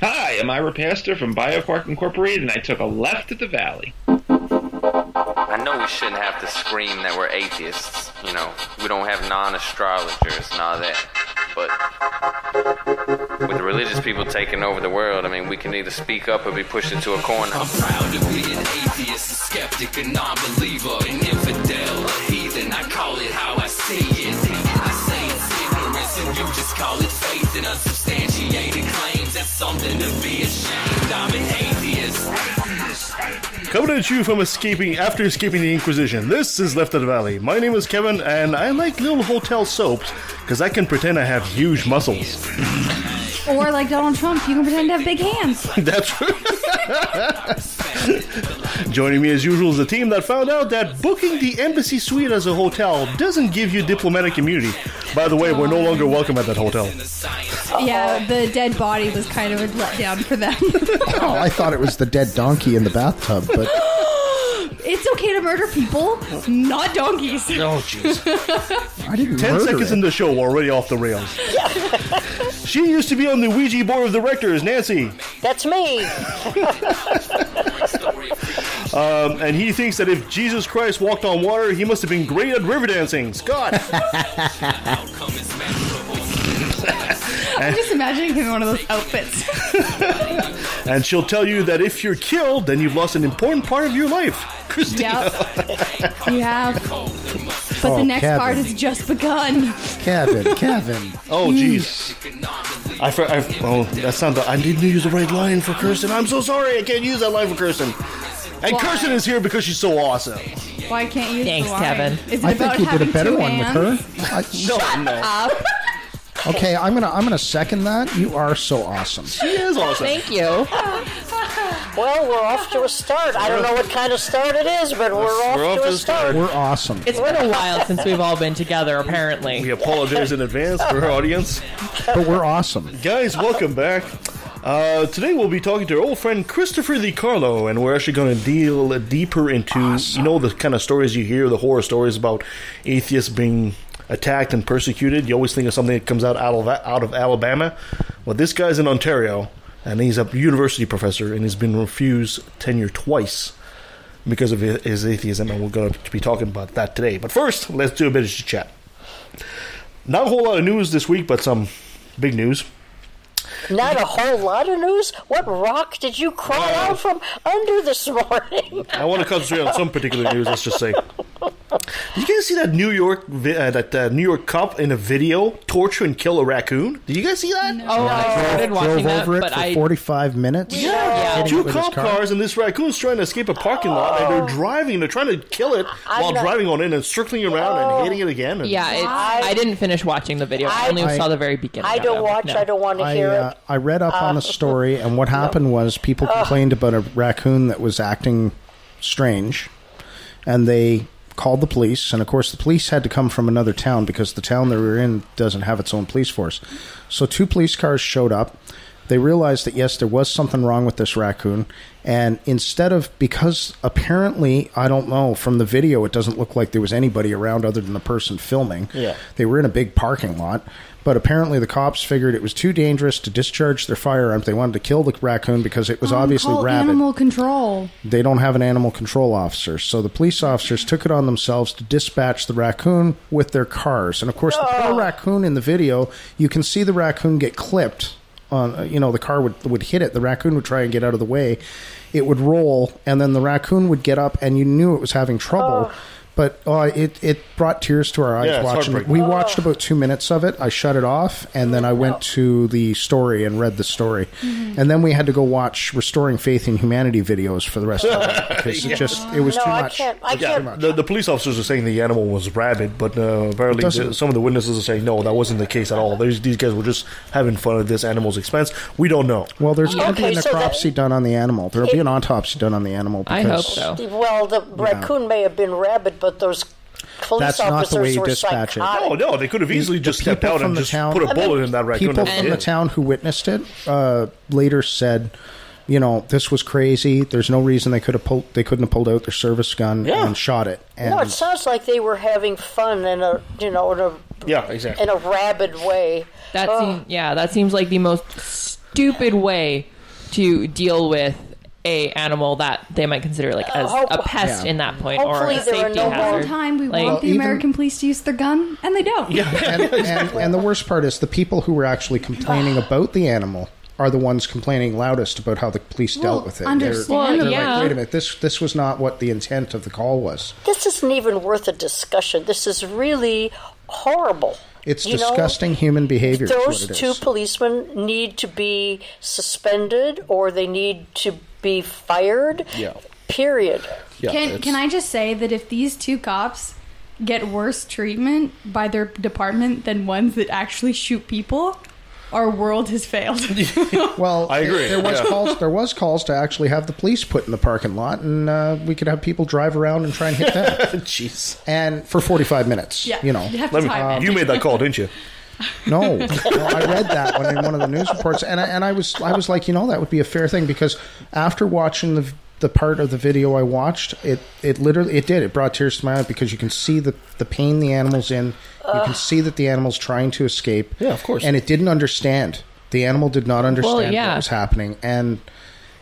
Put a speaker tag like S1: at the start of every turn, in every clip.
S1: Hi, I'm Ira Pastor from Biopark Incorporated, and I took a left at the valley.
S2: I know we shouldn't have to scream that we're atheists. You know, we don't have non-astrologers and all that. But with the religious people taking over the world, I mean, we can either speak up or be pushed into a corner.
S3: I'm proud to be an atheist, a skeptic, a non-believer, an infidel, a heathen. I call it how I see it. I say it's ignorance and you just call it faith and unsubstantiated claims. That's something to be ashamed. I'm an atheist.
S4: Coming at you from after escaping the Inquisition, this is Left of the Valley. My name is Kevin, and I like little hotel soaps, because I can pretend I have huge muscles.
S5: Or like Donald Trump, you can pretend to have big hands.
S4: That's true. Joining me as usual is the team that found out that booking the embassy suite as a hotel doesn't give you diplomatic immunity. By the way, we're no longer welcome at that hotel.
S5: Yeah, the dead body was kind of a letdown for them.
S6: Oh, I thought it was the dead donkey in the bathtub, but...
S5: It's okay to murder people, not donkeys.
S4: Oh, jeez.
S6: I didn't
S4: 10
S6: murder
S4: seconds
S6: it.
S4: in the show, already off the rails. She used to be on the Ouija board of directors, Nancy.
S7: That's me.
S4: And he thinks that if Jesus Christ walked on water, he must have been great at river dancing. Scott.
S5: I'm just imagining him in one of those outfits.
S4: And she'll tell you that if you're killed, then you've lost an important part of your life. Christina.
S5: Yep. You have. But the next
S6: Kevin.
S5: part has just begun.
S6: Kevin.
S4: Oh, jeez. That's not I didn't use the right line for Kirsten. I'm so sorry. I can't use that line for Kirsten. And
S5: Why?
S4: Kirsten is here because she's so awesome.
S5: Why can't you use
S8: Thanks,
S5: the line?
S8: Kevin.
S5: Is it
S6: I
S5: about
S6: think you did a
S5: having
S6: better
S5: two
S6: one
S5: hands?
S6: with her.
S4: No.
S6: Okay, I'm gonna second that. You are so awesome.
S4: She is awesome.
S8: Thank you.
S7: Well, we're off to a start. I don't know what kind of start it is, but we're off to a start.
S6: We're awesome.
S8: It's been a while since we've all been together, apparently.
S4: We apologize in advance for our audience.
S6: But we're awesome.
S4: Guys, welcome back. Today we'll be talking to our old friend Christopher DiCarlo, and we're actually going to deal deeper into, the kind of stories you hear, the horror stories about atheists being attacked and persecuted. You always think of something that comes out of Alabama. Well, this guy's in Ontario, and he's a university professor, and he's been refused tenure twice because of his atheism, and we're going to be talking about that today. But first, let's do a bit of chat. Not a whole lot of news this week, but some big news.
S7: Not a whole lot of news? What rock did you crawl out from under this morning?
S4: I want to concentrate on some particular news, let's just say. Did you guys see that New York cop in a video torture and kill a raccoon? Did you guys see that?
S5: No.
S8: Oh, I started watching
S6: Drove
S8: that,
S6: over it
S8: but
S6: for 45 minutes.
S8: Yeah.
S6: Hitting
S4: Two
S6: it with his
S4: cop
S6: car.
S4: cars, and this raccoon's trying to escape a parking lot, and they're driving. They're trying to kill it while driving on it and circling around and hitting it again. And
S8: I didn't finish watching the video. I only saw the very beginning.
S7: I don't
S8: of it.
S7: watch.
S8: No.
S7: I don't want to hear it.
S6: I read up on the story, and what happened was people complained about a raccoon that was acting strange, and they called the police, and of course the police had to come from another town because the town they were in doesn't have its own police force. So 2 police cars showed up. They realized that, yes, there was something wrong with this raccoon, and because apparently, I don't know, from the video it doesn't look like there was anybody around other than the person filming.
S4: Yeah.
S6: They were in a big parking lot, but apparently the cops figured it was too dangerous to discharge their firearms. They wanted to kill the raccoon because it was obviously
S5: call
S6: rabid.
S5: Animal control.
S6: They don't have an animal control officer. So the police officers took it on themselves to dispatch the raccoon with their cars. And of course, the poor raccoon in the video, you can see the raccoon get clipped. The car would hit it. The raccoon would try and get out of the way. It would roll, and then the raccoon would get up, and you knew it was having trouble. But it brought tears to our eyes
S4: Yeah, it's
S6: watching it.
S4: heartbreaking.
S6: We watched about 2 minutes of it. I shut it off, and then I went to the story and read the story. And then we had to go watch Restoring Faith in Humanity videos for the rest of it because it was too much.
S7: I can't.
S4: The police officers are saying the animal was rabid, but apparently some of the witnesses are saying, no, that wasn't the case at all. These guys were just having fun at this animal's expense. We don't know.
S6: Well, there's going to be a
S7: so
S6: necropsy done on the animal. There will be an autopsy done on the animal.
S8: I
S6: Because
S8: hope so.
S7: Well, the raccoon may have been rabid, but those police
S6: That's not the way
S7: officers
S6: you
S7: were
S6: dispatch it.
S7: psychotic.
S4: Oh, no, they could have easily just stepped
S6: people
S4: out
S6: from
S4: and
S6: the
S4: just
S6: town-
S4: put a bullet in that raccoon.
S6: People
S4: and
S6: from the
S4: did.
S6: town who witnessed it later said, this was crazy. There's no reason they couldn't have pulled out their service gun and shot it. And
S7: No, it sounds like they were having fun in a
S4: exactly.
S7: in a rabid way.
S8: That seems like the most stupid way to deal with a animal that they might consider like as a pest in that point,
S7: Hopefully
S8: or a
S7: there are
S8: safety
S7: no
S8: hazard.
S5: All the time we
S8: Like,
S5: want the American police to use their gun, and they don't.
S6: And the worst part is the people who were actually complaining about the animal are the ones complaining loudest about how the police dealt with it.
S5: Understandable.
S6: They're like, wait a minute, this was not what the intent of the call was.
S7: This isn't even worth a discussion. This is really horrible.
S6: It's disgusting human behavior.
S7: Those
S6: is what it
S7: two
S6: is.
S7: policemen need to be suspended, or they need to be fired.
S4: Yeah.
S7: Period.
S4: Yeah,
S5: Can I just say that if these two cops get worse treatment by their department than ones that actually shoot people, our world has failed.
S6: Well,
S4: I agree.
S6: There was calls to actually have the police put in the parking lot, and we could have people drive around and try and hit them.
S4: Jeez.
S6: And for 45 minutes,
S5: Yeah,
S6: you know.
S5: you have to time it.
S4: You made that call, didn't you?
S6: No, I read that in one of the news reports, and I was like, that would be a fair thing, because after watching the part of the video I watched, it literally brought tears to my eye, because you can see the pain the animal's in. You can see that the animal's trying to escape.
S4: Yeah, of course.
S6: And it didn't understand. The animal did not understand what was happening, and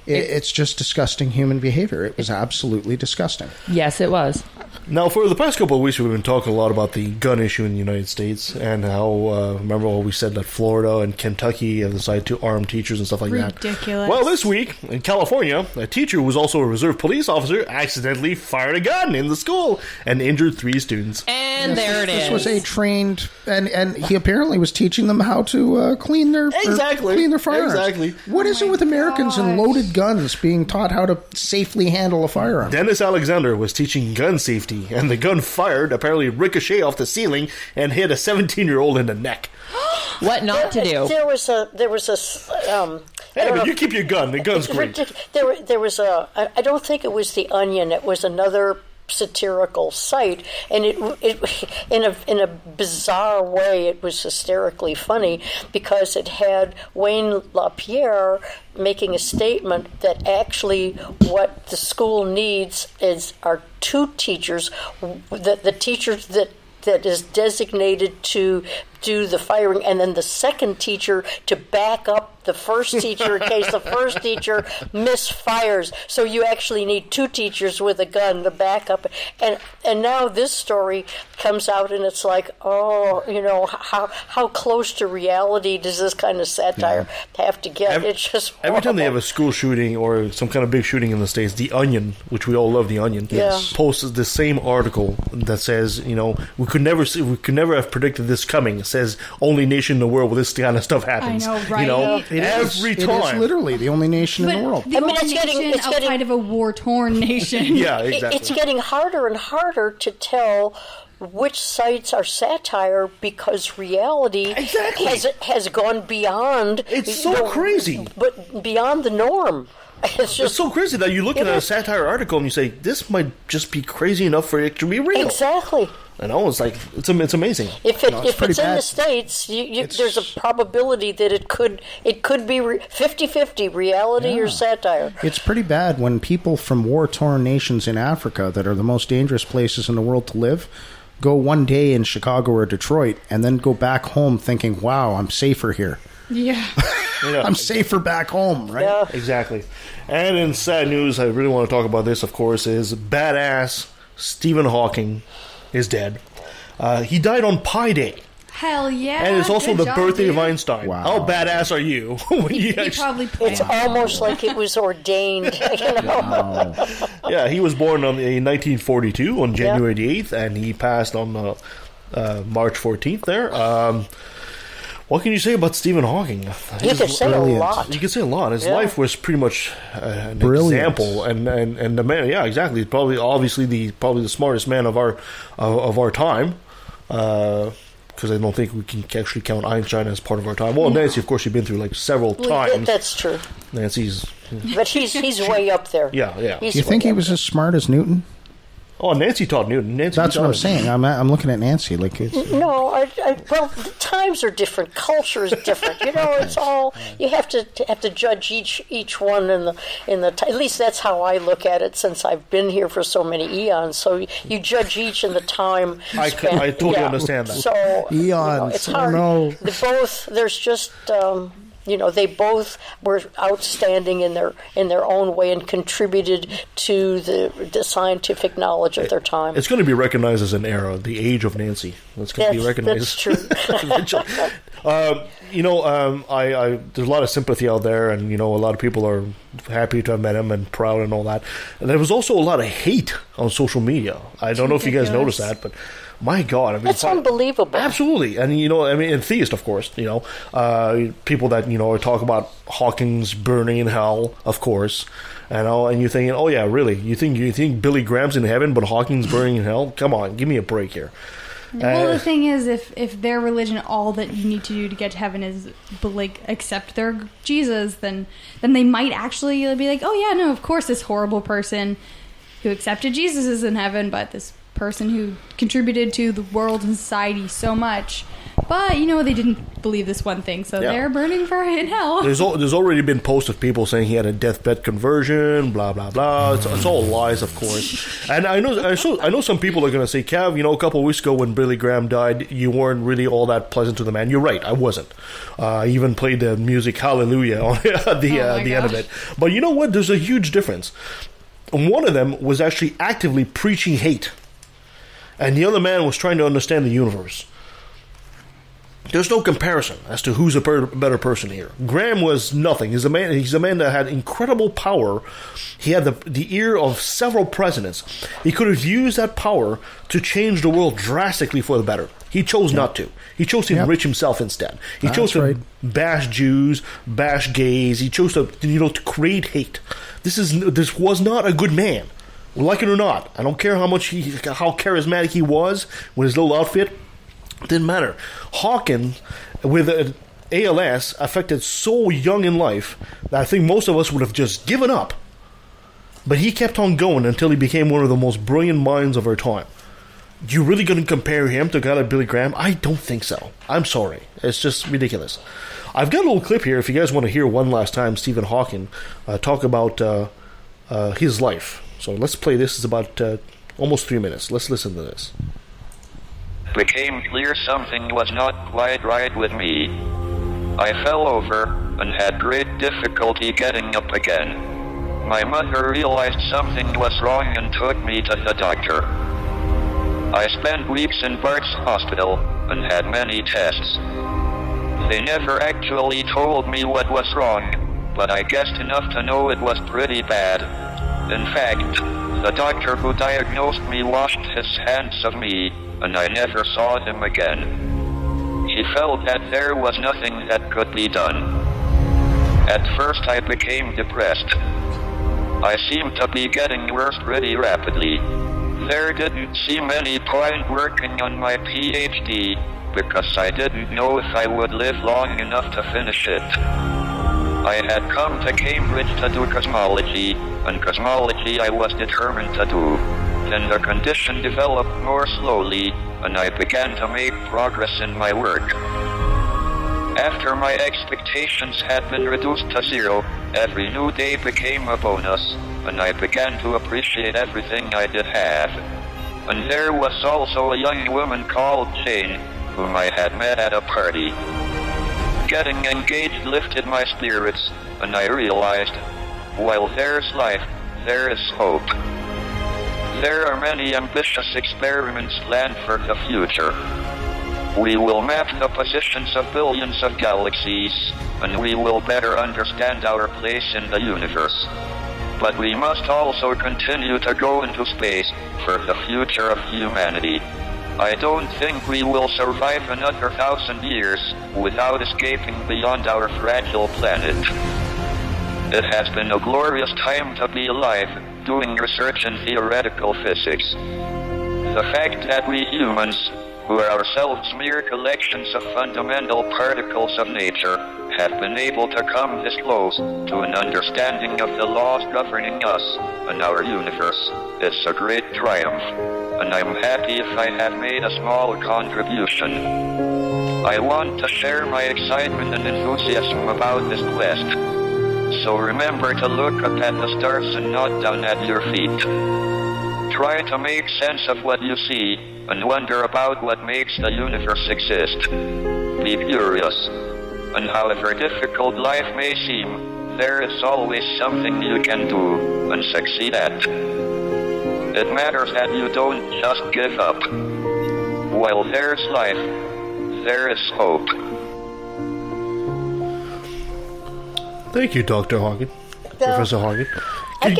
S6: it's just disgusting human behavior. It was absolutely disgusting.
S8: Yes, it was.
S4: Now, for the past couple of weeks, we've been talking a lot about the gun issue in the United States, and how, remember what we said that Florida and Kentucky have decided to arm teachers and stuff like that.
S5: Ridiculous.
S4: Well, this week, in California, a teacher who was also a reserve police officer accidentally fired a gun in the school and injured 3 students.
S8: And there it is.
S6: This was a trained, and he apparently was teaching them how to clean their firearms.
S4: Exactly.
S6: What is it with Americans and loaded guns being taught how to safely handle a firearm?
S4: Dennis Alexander was teaching gun safety, and the gun fired, apparently ricocheted off the ceiling and hit a 17-year-old in the neck.
S8: What not to do?
S7: There was a.
S4: Hey, but you keep your gun. The gun's great.
S7: There was a. I don't think it was The Onion. It was another satirical site, and it in a bizarre way, it was hysterically funny, because it had Wayne LaPierre making a statement that actually what the school needs are 2 teachers, the teachers that is designated to do the firing, and then the second teacher to back up the first teacher in case the first teacher misfires. So you actually need 2 teachers with a gun to back up. And now this story comes out, and it's like, how close to reality does this kind of satire have to get? It's just horrible.
S4: Every time they have a school shooting or some kind of big shooting in the States, The Onion, which we all love, The Onion, posts the same article that says, we could never have predicted this coming. It says only nation in the world where this kind of stuff happens.
S5: I know, right?
S4: Every time.
S6: It is literally the only nation in the world.
S5: The only nation outside of a war-torn nation.
S4: Yeah, exactly.
S7: It's getting harder and harder to tell which sites are satire, because reality has gone beyond.
S4: It's so crazy.
S7: But beyond the norm. It's
S4: so crazy that you look at a satire article and you say, this might just be crazy enough for it to be real.
S7: Exactly.
S4: And it's like, it's amazing.
S7: If it's in the States, there's a probability that it could be 50-50 reality or satire.
S6: It's pretty bad when people from war-torn nations in Africa that are the most dangerous places in the world to live go one day in Chicago or Detroit and then go back home thinking, wow, I'm safer here.
S5: Yeah.
S6: I'm safer back home, right?
S7: Yeah.
S4: Exactly. And in sad news, I really want to talk about this, of course, is badass Stephen Hawking is dead. He died on Pi Day.
S5: Hell yeah.
S4: And it's also the birthday of
S5: dude.
S4: Einstein.
S6: Wow.
S4: How badass are you?
S5: He probably
S7: It's almost like it was ordained.
S6: Wow.
S4: Yeah, he was born in 1942 on January 8th, and he passed on March 14th there. What can you say about Stephen Hawking?
S7: You can say a lot.
S4: You can say a lot. His life was pretty much an example, and the man, yeah, exactly. Obviously the smartest man of our time. Because I don't think we can actually count Einstein as part of our time. Well, Nancy, of course, you've been through like several times.
S7: That's true.
S4: Nancy's,
S7: but he's way up there.
S4: Yeah.
S6: Do you think he was as smart as Newton?
S4: Oh, Nancy taught Newton.
S6: That's what I'm saying. I'm looking at Nancy like it's...
S7: No, well, the times are different. Culture is different. It's all you have to judge each one in the at least that's how I look at it, since I've been here for so many eons. So you judge each in the time.
S4: I totally understand that.
S7: So
S6: eons.
S7: it's hard.
S6: Oh, no.
S7: There's just they both were outstanding in their own way and contributed to the scientific knowledge of their time.
S4: It's going to be recognized as an era, the age of Nancy. It's going to be recognized.
S7: That's true.
S4: There's a lot of sympathy out there, and a lot of people are happy to have met him and proud and all that. And there was also a lot of hate on social media. I don't know if you guys noticed that, but my God,
S7: it's unbelievable.
S4: Absolutely, and and theist, of course. People that talk about Hawking's burning in hell, of course. And you're thinking, oh yeah, really? You think Billy Graham's in heaven, but Hawking's burning in hell? Come on, give me a break here.
S5: Well, the thing is, if their religion, all that you need to do to get to heaven is accept their Jesus, then they might actually be like, oh yeah, no, of course this horrible person who accepted Jesus is in heaven, but this person who contributed to the world and society so much, but they didn't believe this one thing, so they're burning for in hell.
S4: There's already been posts of people saying he had a deathbed conversion, blah blah blah. It's all lies, of course. And I know some people are going to say, Cav, a couple of weeks ago when Billy Graham died, you weren't really all that pleasant to the man. You're right, I wasn't. I even played the music Hallelujah on the end of it. But you know what? There's a huge difference. One of them was actually actively preaching hate, and the other man was trying to understand the universe. There's no comparison as to who's a better person here. Graham was nothing. He's a man that had incredible power. He had the ear of several presidents. He could have used that power to change the world drastically for the better. He chose not to. He chose to enrich himself instead. He chose to bash Jews, bash gays. He chose to create hate. This was not a good man. Like it or not, I don't care how charismatic he was with his little outfit. Didn't matter. Hawkins, with ALS, affected so young in life that I think most of us would have just given up. But he kept on going until he became one of the most brilliant minds of our time. You really going to compare him to a guy like Billy Graham? I don't think so. I'm sorry. It's just ridiculous. I've got a little clip here if you guys want to hear one last time Stephen Hawking talk about his life. So let's play this. It's about almost 3 minutes. Let's listen to this.
S9: Became clear something was not quite right with me. I fell over and had great difficulty getting up again. My mother realized something was wrong and took me to the doctor. I spent weeks in Bart's hospital and had many tests. They never actually told me what was wrong, but I guessed enough to know it was pretty bad. In fact, the doctor who diagnosed me washed his hands of me, and I never saw him again. He felt that there was nothing that could be done. At first I became depressed. I seemed to be getting worse pretty rapidly. There didn't seem any point working on my PhD, because I didn't know if I would live long enough to finish it. I had come to Cambridge to do cosmology, and cosmology I was determined to do. Then the condition developed more slowly, and I began to make progress in my work. After my expectations had been reduced to zero, every new day became a bonus, and I began to appreciate everything I did have. And there was also a young woman called Jane, whom I had met at a party. Getting engaged lifted my spirits, and I realized, while there's life, there is hope. There are many ambitious experiments planned for the future. We will map the positions of billions of galaxies, and we will better understand our place in the universe. But we must also continue to go into space for the future of humanity. I don't think we will survive another 1,000 years without escaping beyond our fragile planet. It has been a glorious time to be alive, doing research in theoretical physics. The fact that we humans, who are ourselves mere collections of fundamental particles of nature, have been able to come this close to an understanding of the laws governing us and our universe is a great triumph, and I'm happy if I have made a small contribution. I want to share my excitement and enthusiasm about this quest. So remember to look up at the stars and not down at your feet. Try to make sense of what you see and wonder about what makes the universe exist. Be curious. And however difficult life may seem, there is always something you can do and succeed at. It matters that you don't just give up. While there's life, there is hope.
S4: Thank you, Dr. Hagen. Professor Hagen.
S7: I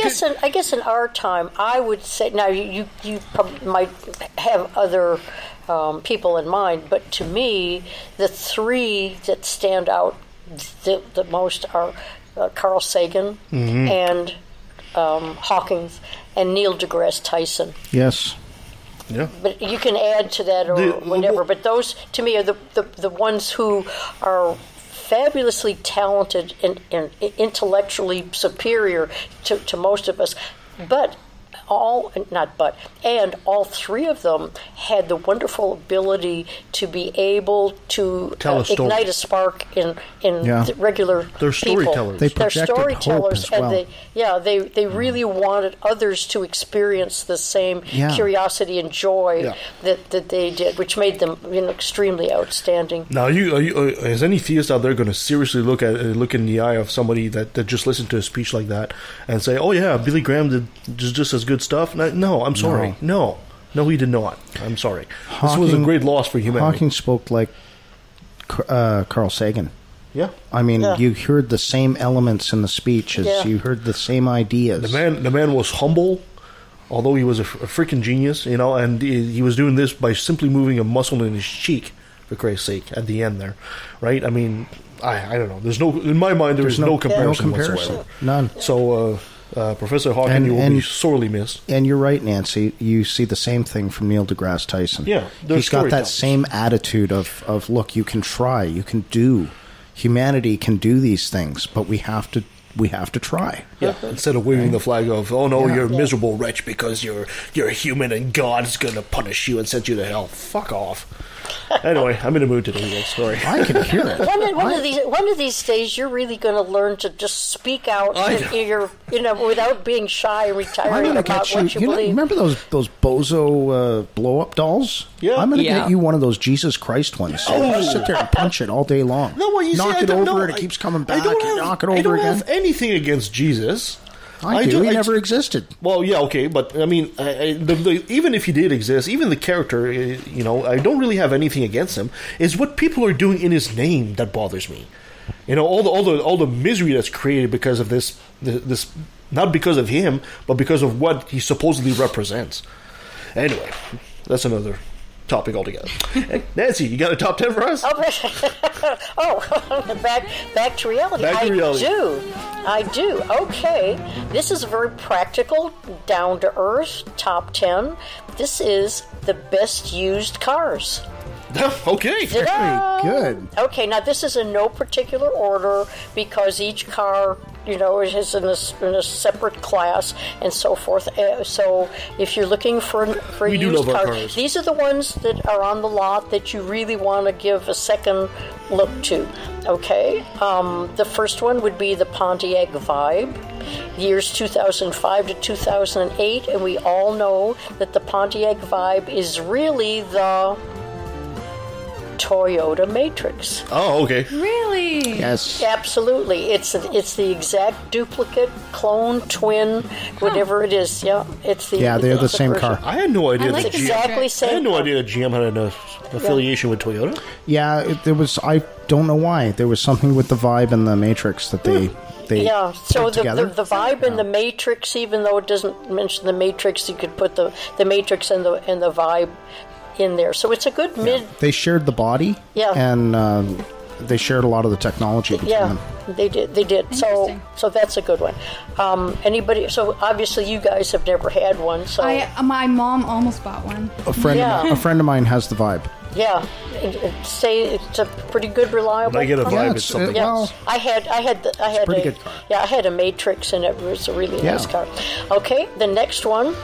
S7: guess in our time, I would say, now you probably might have other people in mind, but to me, the three that stand out the most are Carl Sagan and Hawkins and Neil deGrasse Tyson.
S6: Yes.
S4: Yeah.
S7: But you can add to that or whatever. But those, to me, are the ones who are fabulously talented and intellectually superior to most of us. But all three of them had the wonderful ability to be able to ignite a spark in the regular
S4: They're
S7: people.
S4: storytellers.
S6: They
S7: They're
S6: projected
S7: storytellers,
S6: hope as well.
S7: and they really wanted others to experience the same curiosity and joy that they did, which made them extremely outstanding.
S4: Now, is any theist out there going to seriously look in the eye of somebody that just listened to a speech like that and say, "Oh yeah, Billy Graham did just as good stuff"? No, I'm sorry. No, he did not. I'm sorry. This was a great loss for humanity.
S6: Hawking spoke like Carl Sagan.
S4: Yeah.
S6: I mean, you heard the same elements in the speech as you heard the same ideas.
S4: The man was humble, although he was a freaking genius, and he was doing this by simply moving a muscle in his cheek, for Christ's sake, at the end there, right? I mean, I don't know. In my mind, there's no comparison whatsoever.
S6: None.
S4: So, Professor Hawking, you will be sorely missed.
S6: And you're right, Nancy. You see the same thing from Neil deGrasse Tyson.
S4: Yeah,
S6: he's got that same attitude of look, you can try, you can do. Humanity can do these things, but we have to try.
S4: Yeah. Instead of waving the flag of, "Oh no, you're a miserable wretch because you're human and God's going to punish you and send you to hell." Fuck off. Anyway, I'm in a mood today. Sorry.
S6: I can hear it.
S7: One of these days, you're really going to learn to just speak out, without being shy and retiring about what you believe.
S6: Remember those bozo blow-up dolls?
S4: Yeah.
S6: I'm going to get you one of those Jesus Christ ones. Just sit there and punch it all day long.
S4: No, well,
S6: knock it over, and it keeps coming back. Knock it over again.
S4: I don't have anything against Jesus.
S6: I do. He never existed.
S4: Well, yeah, okay, but I mean, even if he did exist, even the character, I don't really have anything against him. It's what people are doing in his name that bothers me. All the misery that's created because of this, not because of him, but because of what he supposedly represents. Anyway, that's another topic altogether. Nancy, you got a top 10 for us?
S7: Back to reality. I do. Okay. This is a very practical, down-to-earth top 10. This is the best used cars.
S4: Okay.
S7: Ta-da!
S6: Very good.
S7: Okay, now this is in no particular order because each car, is in a separate class and so forth. So if you're looking for a used car, these are the ones that are on the lot that you really want to give a second look to. Okay, the first one would be the Pontiac Vibe, years 2005 to 2008, and we all know that the Pontiac Vibe is really the Toyota Matrix.
S4: Oh, okay.
S5: Really?
S6: Yes.
S7: Absolutely. It's the exact duplicate, clone, twin, whatever it is. Yeah, it's the
S6: they're the same car.
S4: I had no idea that
S7: exactly same.
S4: I had no idea that GM had an affiliation with Toyota.
S6: Yeah, there was. I don't know why. There was something with the Vibe and the Matrix that they
S7: so
S6: put together.
S7: the Vibe and the Matrix, even though it doesn't mention the Matrix, you could put the Matrix and the Vibe in there. So it's a good mid.
S6: They shared the body. Yeah. And they shared a lot of the technology between them.
S7: They did. So that's a good one. Anybody? So obviously you guys have never had one. So
S5: my mom almost bought one.
S6: A friend of mine has the Vibe.
S7: Yeah, say it's a pretty good, reliable.
S4: When I get a Vibe, it's something else.
S7: I had a pretty good car. Yeah, I had a Matrix, and it was a really nice car. Okay, the next one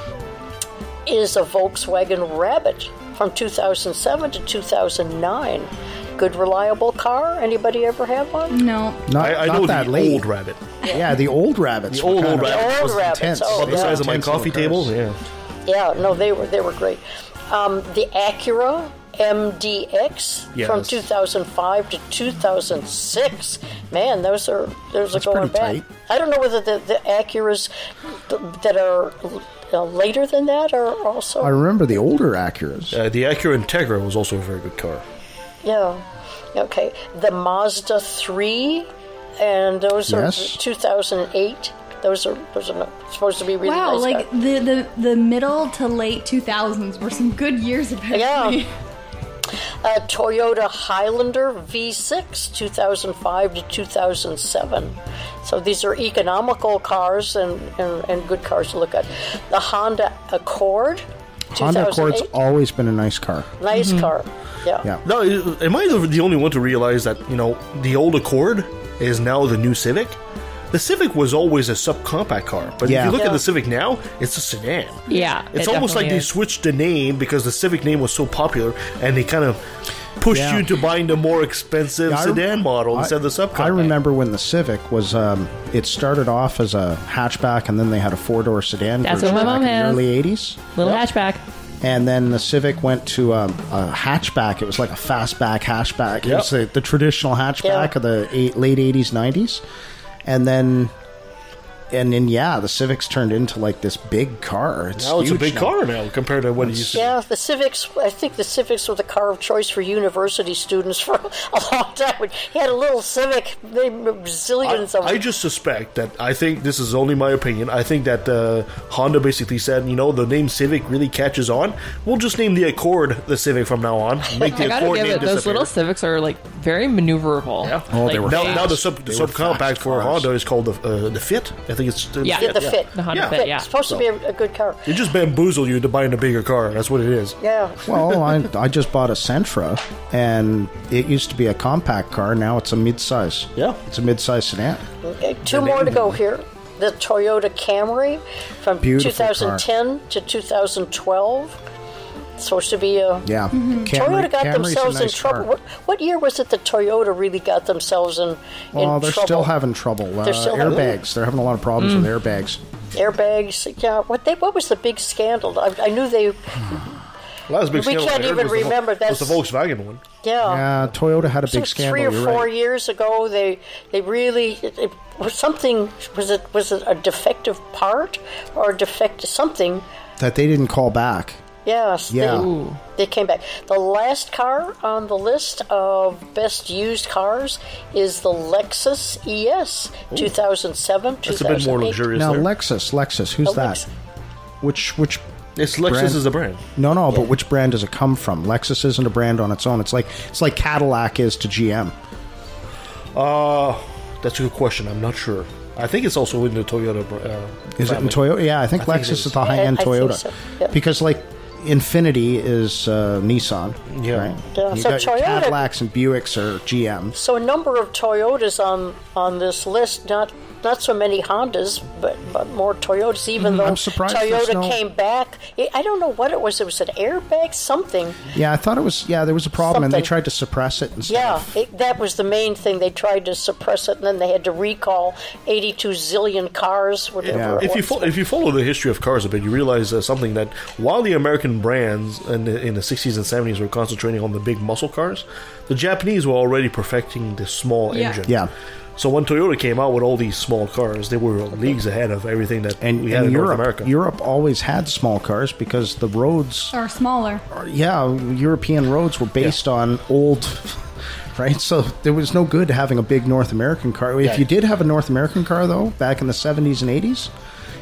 S7: is a Volkswagen Rabbit from 2007 to 2009. Good, reliable car. Anybody ever have one?
S5: No.
S4: I know
S6: that
S4: the
S6: late.
S4: old Rabbit.
S6: Yeah, the old Rabbits.
S4: The old Rabbits.
S6: Intense.
S4: About the size of my coffee table. Yeah.
S7: Yeah, no, they were great. The Acura MDX from 2005 to 2006. Man, those are going back.
S6: Tight.
S7: I don't know whether the Acuras that are later than that are also.
S6: I remember the older Acuras.
S4: The Acura Integra was also a very good car.
S7: Yeah. Okay. The Mazda 3, and those are 2008. Those are not supposed to be really nice.
S5: Wow, like the middle to late 2000s were some good years apparently.
S7: Yeah. Toyota Highlander V6, 2005 to 2007. So these are economical cars and good cars to look at. The Honda Accord.
S6: Honda Accord's always been a nice car.
S7: Nice car. Yeah.
S4: No, am I the only one to realize that, the old Accord is now the new Civic? The Civic was always a subcompact car, but if you look at the Civic now, it's a sedan.
S8: Yeah,
S4: it's almost like they switched the name because the Civic name was so popular, and they kind of pushed you into buying the more expensive sedan model instead of the subcompact.
S6: I remember when the Civic was, it started off as a hatchback, and then they had a 4-door sedan.
S8: That's what my mom had.
S6: In the early 80s.
S8: Little hatchback.
S6: And then the Civic went to a hatchback. It was like a fastback hatchback. It was the traditional hatchback of the late 80s, 90s. And then, the Civic's turned into like this big car. It's
S4: a big car now compared to what it used to be.
S7: Yeah, the Civics, I think the Civics were the car of choice for university students for a long time. He had a little Civic, zillions of them.
S4: I just suspect that, I think, this is only my opinion, I think that Honda basically said, the name Civic really catches on. We'll just name the Accord the Civic from now on. Make the Accord name
S8: those little Civics are like very maneuverable.
S4: Yeah.
S6: Oh, they were
S4: now the subcompact for Honda is called the Fit. I think it's
S7: the Fit.
S8: The Honda Fit,
S7: It's supposed to be a good car.
S4: It just bamboozle you to buying a bigger car. That's what it is.
S7: Yeah.
S6: Well, I just bought a Sentra, and it used to be a compact car. Now it's a midsize.
S4: Yeah.
S6: It's a midsize sedan.
S7: Okay, two more to go here. The Toyota Camry from
S6: Beautiful
S7: 2010 to 2012. It's supposed to be a...
S6: Yeah.
S7: Toyota got themselves in trouble. What year was it that Toyota really got themselves in trouble?
S6: They're still having trouble. Airbags. They're having a lot of problems with airbags.
S7: Airbags. Yeah. What was the big scandal? I knew they... We can't even remember.
S4: That's the Volkswagen one.
S7: Yeah.
S6: Yeah, Toyota had a big scandal.
S7: 3 or 4 years ago, they really... It was something... Was it a defective part or a defective something?
S6: That they didn't call back.
S7: Yes,
S6: yeah.
S7: They came back. The last car on the list of best used cars is the Lexus ES, 2007, 2008.
S4: That's a bit more luxurious.
S6: Now,
S4: there.
S6: Lexus, who's that? Which
S4: It's Lexus
S6: brand?
S4: is a brand.
S6: No, but which brand does it come from? Lexus isn't a brand on its own. It's like Cadillac is to GM.
S4: That's a good question. I'm not sure. I think it's also in the Toyota.
S6: Is it in Toyota? Yeah, I think Lexus is the high-end Toyota.
S7: So. Yep.
S6: Because, Infinity is Nissan.
S4: Yeah.
S6: Right?
S7: Yeah,
S6: You
S7: so
S6: got your
S7: Toyota,
S6: Cadillacs and Buicks are GM.
S7: So a number of Toyotas on this list, not so many Hondas, but more Toyotas, even though
S6: I'm surprised
S7: Toyota came back. I don't know what it was. It was an airbag, something.
S6: Yeah, I thought it was, there was a problem, and they
S7: Something.
S6: tried to suppress it and stuff.
S7: Yeah, that was the main thing. They tried to suppress it, and then they had to recall 82 zillion cars, whatever it was.
S4: If you follow the history of cars a bit, you realize something, that while the American brands in the 60s and 70s were concentrating on the big muscle cars, the Japanese were already perfecting the small engine.
S6: Yeah.
S4: So when Toyota came out with all these small cars, they were leagues ahead of everything that we had in North America.
S6: Europe always had small cars because the roads
S5: are smaller.
S6: European roads were based on old, right? So there was no good having a big North American car. If you did have a North American car, though, back in the 70s and 80s,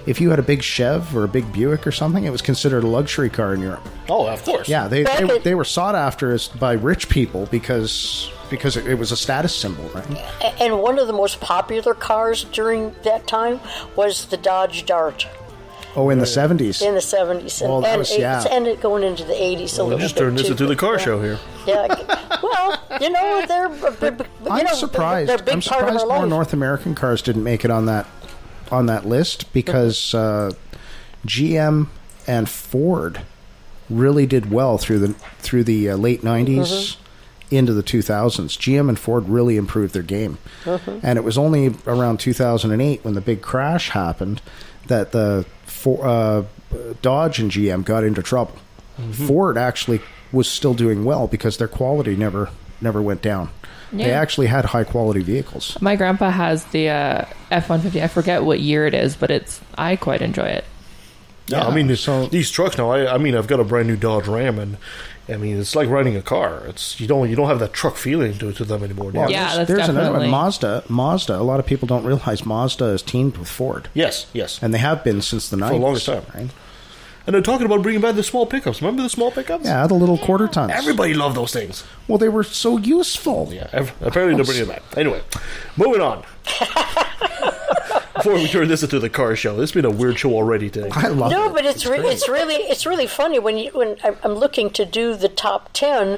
S6: if you had a big Chev or a big Buick or something, it was considered a luxury car in Europe.
S4: Oh, of course.
S6: Yeah, they were sought after by rich people because it was a status symbol, right?
S7: And one of the most popular cars during that time was the Dodge Dart.
S6: Oh, in the 70s.
S7: In the 70s.
S6: Well,
S7: and going into the 80s a little bit.
S4: Just turned this into the car show here.
S7: Yeah. Well, they're...
S6: I'm surprised.
S7: They're a big part of our life.
S6: More North American cars didn't make it on that list because GM and Ford really did well through the late 90s into the 2000s. GM and Ford really improved their game. And it was only around 2008 when the big crash happened that the Dodge and GM got into trouble. Ford actually was still doing well because their quality never went down. Yeah. They actually had high quality vehicles.
S8: My grandpa has the F-150. I forget what year it is, but I quite enjoy it.
S4: Yeah, I mean, these trucks now. I mean, I've got a brand new Dodge Ram, and I mean, it's like riding a car. It's you don't have that truck feeling to them anymore.
S6: Well, there's another one. Mazda. A lot of people don't realize Mazda is teamed with Ford.
S4: Yes,
S6: and they have been since the 90s.
S4: For the longest time, right? And they're talking about bringing back the small pickups. Remember the small pickups?
S6: Yeah, the little quarter tons.
S4: Everybody loved those things.
S6: Well, they were so useful.
S4: Yeah, apparently they're bringing it back. Anyway, moving on. Before we turn this into the car show, this has been a weird show already today.
S6: I love it.
S7: No, but it's really funny when I'm looking to do the top 10.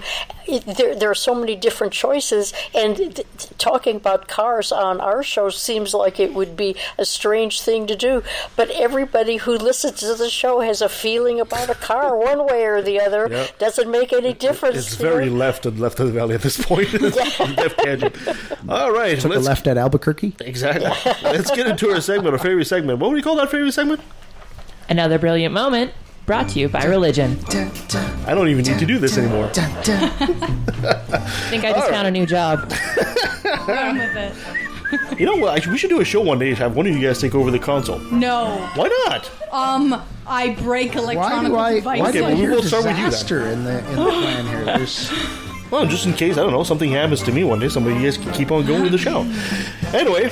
S7: There are so many different choices, and talking about cars on our show seems like it would be a strange thing to do. But everybody who listens to the show has a feeling about a car, one way or the other. Yep. Doesn't make any difference.
S4: It's very left of the valley at this point. Left tangent. All right,
S6: took a left at Albuquerque.
S4: Exactly. Let's get into our segment, our favorite segment. What would you call that favorite segment?
S8: Another brilliant moment. Brought to you by religion.
S4: I don't even need to do this anymore.
S8: I think I just found a new job.
S5: Run with it.
S4: You know what? We should do a show one day to have one of you guys take over the console.
S5: No.
S4: Why not?
S5: I break electronic devices.
S6: Why
S4: we will start with you
S6: then. In the plan here.
S4: Well, just in case, I don't know, something happens to me one day, somebody you guys can keep on going with the show. Anyway,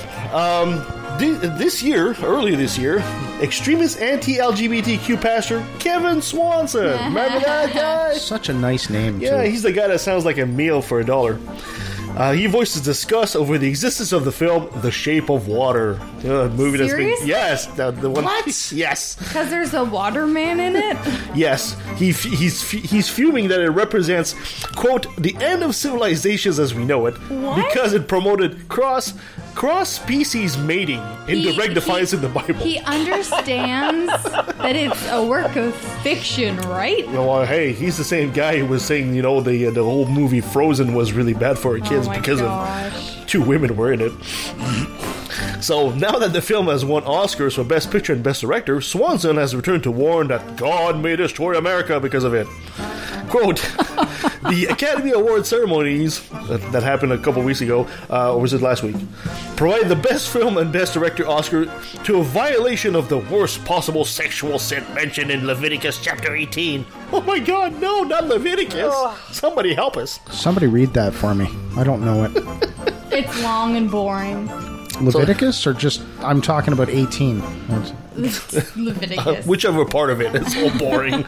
S4: earlier this year, extremist anti-LGBTQ pastor Kevin Swanson. Remember that guy?
S6: Such a nice name,
S4: Yeah,
S6: too.
S4: he's the guy that sounds like a meal for $1. He voices disgust over the existence of the film The Shape of Water. Movie that's been... Yes. The one,
S5: what?
S4: Yes.
S5: Because there's a waterman in it?
S4: Yes. He's fuming that it represents, quote, the end of civilizations as we know it.
S5: What?
S4: Because it promoted cross-species mating in direct defiance in the Bible.
S5: He understands that it's a work of fiction, right?
S4: Well, hey, he's the same guy who was saying, the whole movie Frozen was really bad for our kids because of 2 women were in it. So now that the film has won Oscars for Best Picture and Best Director, Swanson has returned to warn that God may destroy America because of it. Quote, the Academy Award ceremonies that happened a couple weeks ago, or was it last week, provide the Best Film and Best Director Oscar to a violation of the worst possible sexual sin mentioned in Leviticus chapter 18. Oh my God, no, not Leviticus. Somebody help us.
S6: Somebody read that for me. I don't know it.
S5: It's long and boring.
S6: Leviticus, or just, I'm talking about 18.
S5: Leviticus.
S4: Whichever part of it is so boring.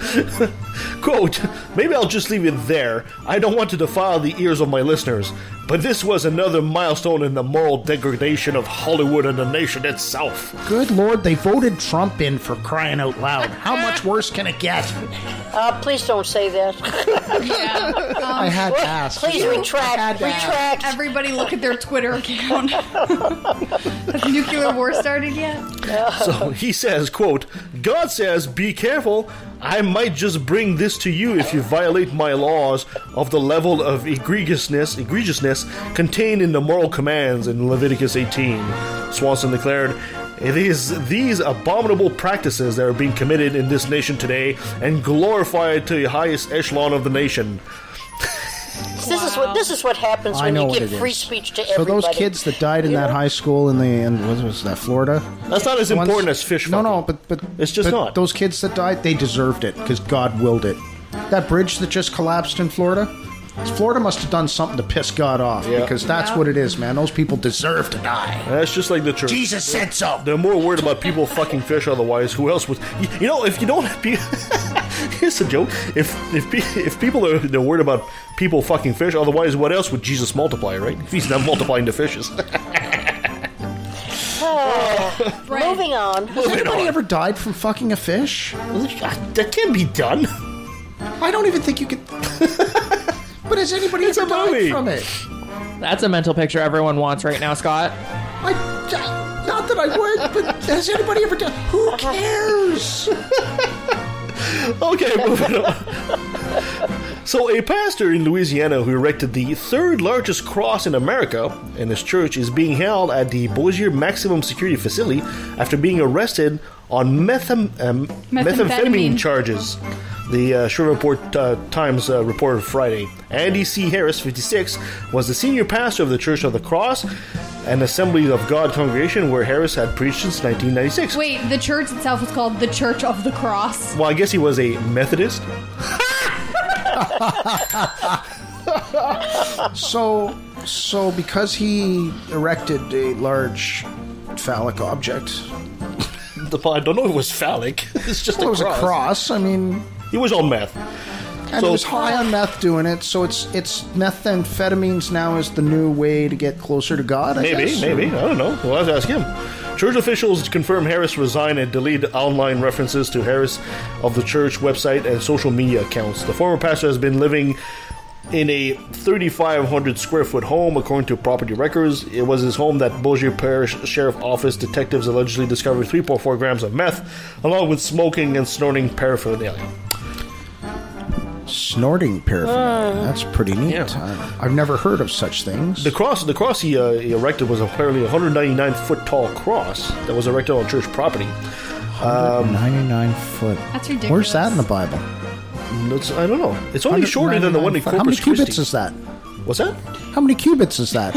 S4: Quote, maybe I'll just leave it there. I don't want to defile the ears of my listeners, but this was another milestone in the moral degradation of Hollywood and the nation itself.
S6: Good Lord, they voted Trump in, for crying out loud. How much worse can it get?
S7: Please don't say that.
S5: Yeah.
S6: I had to ask.
S7: Please retract.
S5: Everybody look at their Twitter account. Has nuclear war started yet?
S4: So he says, quote, God says, be careful. I might just bring this to you if you violate my laws of the level of egregiousness contained in the moral commands in Leviticus 18. Swanson declared, it is these abominable practices that are being committed in this nation today and glorified to the highest echelon of the nation.
S7: This is what happens when you give free speech to everybody.
S6: So those kids that died in that high school in what was that, Florida?
S4: That's not as important as fish fucking.
S6: No, but
S4: it's just not.
S6: Those kids that died, they deserved it because God willed it. That bridge that just collapsed in Florida, Florida must have done something to piss God off, because that's what it is, man. Those people deserve to die.
S4: That's just like the church.
S6: Jesus said so.
S4: They're more worried about people fucking fish. Otherwise, who else would? If you don't have people. Here's a joke. If people are worried about people fucking fish, otherwise, what else would Jesus multiply? Right? If he's not multiplying the fishes.
S7: Moving on.
S6: Has anybody ever died from fucking a fish?
S4: That can be done.
S6: I don't even think you could. But has anybody ever died from it?
S8: That's a mental picture everyone wants right now, Scott.
S6: Not that I would, but has anybody ever done? Who cares?
S4: Okay, moving on. So, a pastor in Louisiana who erected the third largest cross in America in his church is being held at the Bossier Maximum Security Facility after being arrested on methamphetamine charges. The Shreveport Times reported Friday. Andy C. Harris, 56, was the senior pastor of the Church of the Cross, an Assembly of God congregation where Harris had preached since 1996.
S5: Wait, the church itself is called the Church of the Cross.
S4: Well, I guess he was a Methodist.
S6: So because he erected a large phallic object,
S4: I don't know if it was phallic. It's just
S6: it was a cross. I mean,
S4: he was on meth.
S6: And he was high on meth doing it, so it's methamphetamines now is the new way to get closer to God, I guess.
S4: Maybe. I don't know. We'll have to ask him. Church officials confirm Harris resigned and deleted online references to Harris of the church website and social media accounts. The former pastor has been living in a 3,500 square foot home, according to property records. It was his home that Bossier Parish Sheriff Office detectives allegedly discovered 3.4 grams of meth, along with smoking and snorting paraphernalia.
S6: Snorting paraphernalia. That's pretty neat.
S4: Yeah.
S6: I've never heard of such things.
S4: The cross he erected was apparently a 199-foot tall cross that was erected on church property.
S6: 99 foot.
S5: That's ridiculous.
S6: Where's that in the Bible?
S4: I don't know. It's only shorter than the one in Corpus
S6: How many cubits
S4: Christi.
S6: is that?
S4: What's that?
S6: How many cubits is that?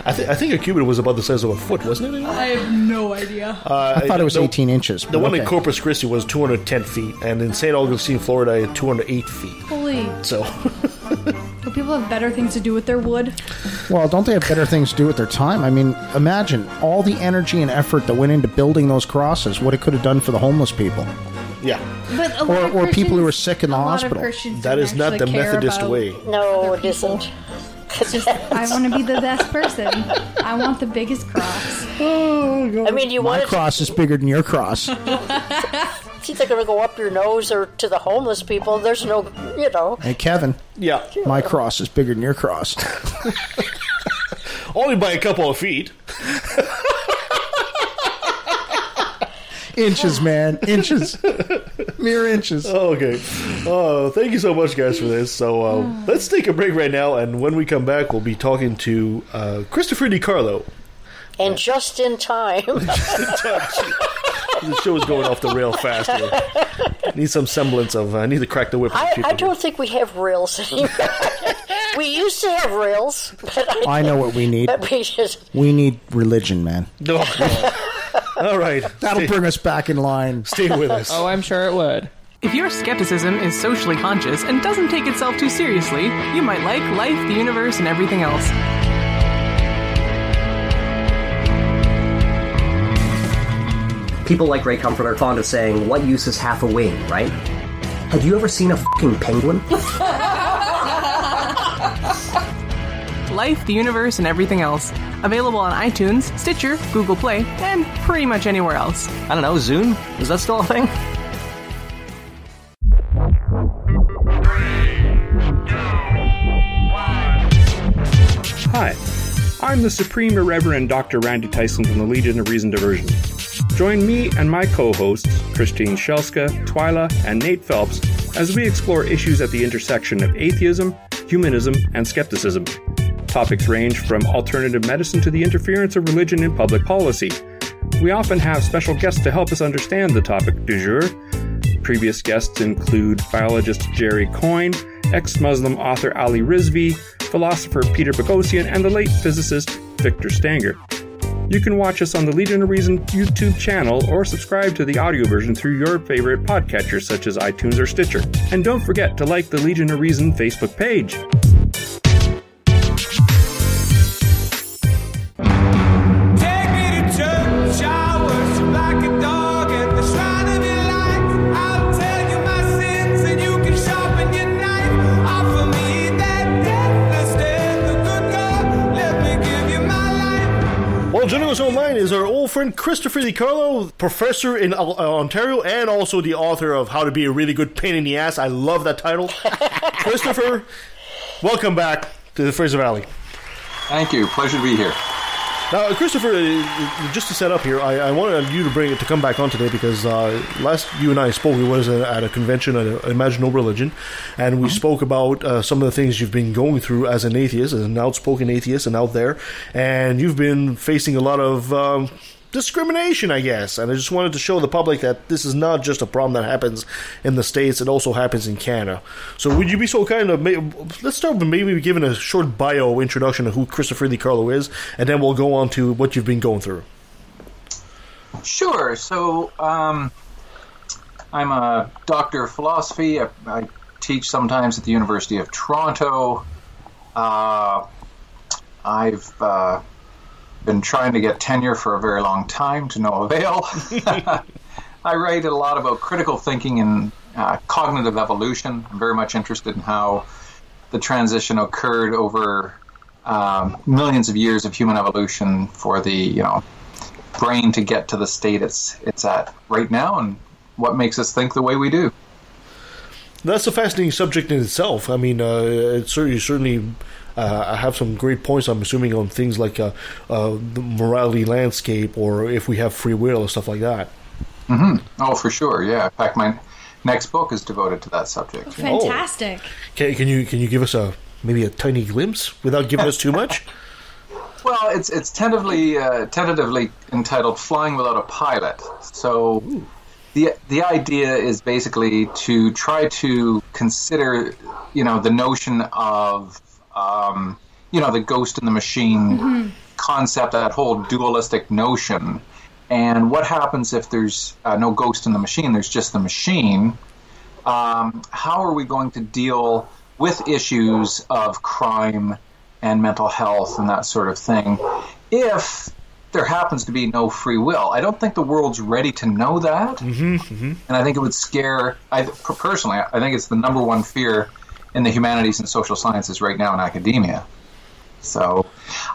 S4: I think a cubit was about the size of a foot, wasn't it?
S5: I have no idea.
S6: I thought it was 18 inches.
S4: The one in Corpus Christi was 210 feet, and in St. Augustine, Florida, 208 feet.
S5: Holy.
S4: So...
S5: Do people have better things to do with their wood?
S6: Well, don't they have better things to do with their time? I mean, imagine all the energy and effort that went into building those crosses, what it could have done for the homeless people.
S4: Yeah.
S5: But
S6: or people who are sick in the hospital.
S4: That is not the Methodist way.
S7: No, it isn't.
S5: It's just, I want to be the best person. I want the biggest cross.
S4: Oh, God.
S7: I mean,
S6: My cross is bigger than your cross.
S7: It's either going to go up your nose or to the homeless people. There's no,
S6: Hey, Kevin.
S4: Yeah.
S6: My cross is bigger than your cross.
S4: Only by a couple of feet.
S6: Inches, man. Inches. Mere inches.
S4: Okay. Thank you so much, guys, for this. So let's take a break right now, and when we come back, we'll be talking to Christopher DiCarlo.
S7: And just in time.
S4: The show is going off the rail fast here. Need some semblance of... I need to crack the whip.
S7: I don't think we have rails anymore. We used to have rails. But
S6: I know what we need.
S7: But
S6: we need religion, man.
S4: No. All right.
S6: That'll bring us back in line.
S4: Stay with us.
S8: Oh, I'm sure it would.
S10: If your skepticism is socially conscious and doesn't take itself too seriously, you might like life, the universe, and everything else.
S11: People like Ray Comfort are fond of saying, what use is half a wing, right? Have you ever seen a fucking penguin?
S10: Life, the universe, and everything else. Available on iTunes, Stitcher, Google Play, and pretty much anywhere else.
S11: I don't know, Zune? Is that still a thing?
S12: Hi, I'm the Supreme Irreverend Dr. Randy Tyson from the Legion of Reason Diversion. Join me and my co-hosts, Christine Shelska, Twyla, and Nate Phelps, as we explore issues at the intersection of atheism, humanism, and skepticism. Topics range from alternative medicine to the interference of religion in public policy. We often have special guests to help us understand the topic du jour. Previous guests include biologist Jerry Coyne, ex-Muslim author Ali Rizvi, philosopher Peter Boghossian, and the late physicist Victor Stanger. You can watch us on the Legion of Reason YouTube channel or subscribe to the audio version through your favorite podcatchers such as iTunes or Stitcher. And don't forget to like the Legion of Reason Facebook page.
S4: Joining us online is our old friend Christopher DiCarlo, professor in Ontario and also the author of How to Be a Really Good Pain in the Ass. I love that title. Christopher, welcome back to the Fraser Valley.
S13: Thank you. Pleasure to be here.
S4: Now, Christopher, just to set up here, I wanted you to come back on today because last you and I spoke, it was at a convention at Imagine No Religion, and we spoke about some of the things you've been going through as an atheist, as an outspoken atheist and out there, and you've been facing a lot of discrimination, I guess, and I just wanted to show the public that this is not just a problem that happens in the States, it also happens in Canada. So would you be so kind of, let's start with maybe giving a short bio introduction of who Christopher DiCarlo is, and then we'll go on to what you've been going through.
S13: Sure. So I'm a doctor of philosophy. I teach sometimes at the University of Toronto. I've been trying to get tenure for a very long time to no avail. I write a lot about critical thinking and cognitive evolution. I'm very much interested in how the transition occurred over millions of years of human evolution for the brain to get to the state it's at right now, and what makes us think the way we do.
S4: That's a fascinating subject in itself. I mean, it's certainly I have some great points, I'm assuming, on things like the morality landscape, or if we have free will, or stuff like that.
S13: Mm-hmm. Oh, for sure, yeah. In fact, my next book is devoted to that subject.
S5: Oh, fantastic.
S4: Can you give us maybe a tiny glimpse without giving us too much?
S13: Well, it's tentatively entitled "Flying Without a Pilot." So. Ooh. The idea is basically to try to consider, the notion of, the ghost in the machine concept, that whole dualistic notion, and what happens if there's no ghost in the machine, there's just the machine. How are we going to deal with issues of crime and mental health and that sort of thing if there happens to be no free will? I don't think the world's ready to know that. And I think it would scare, personally, I think it's the number one fear in the humanities and social sciences right now in academia. So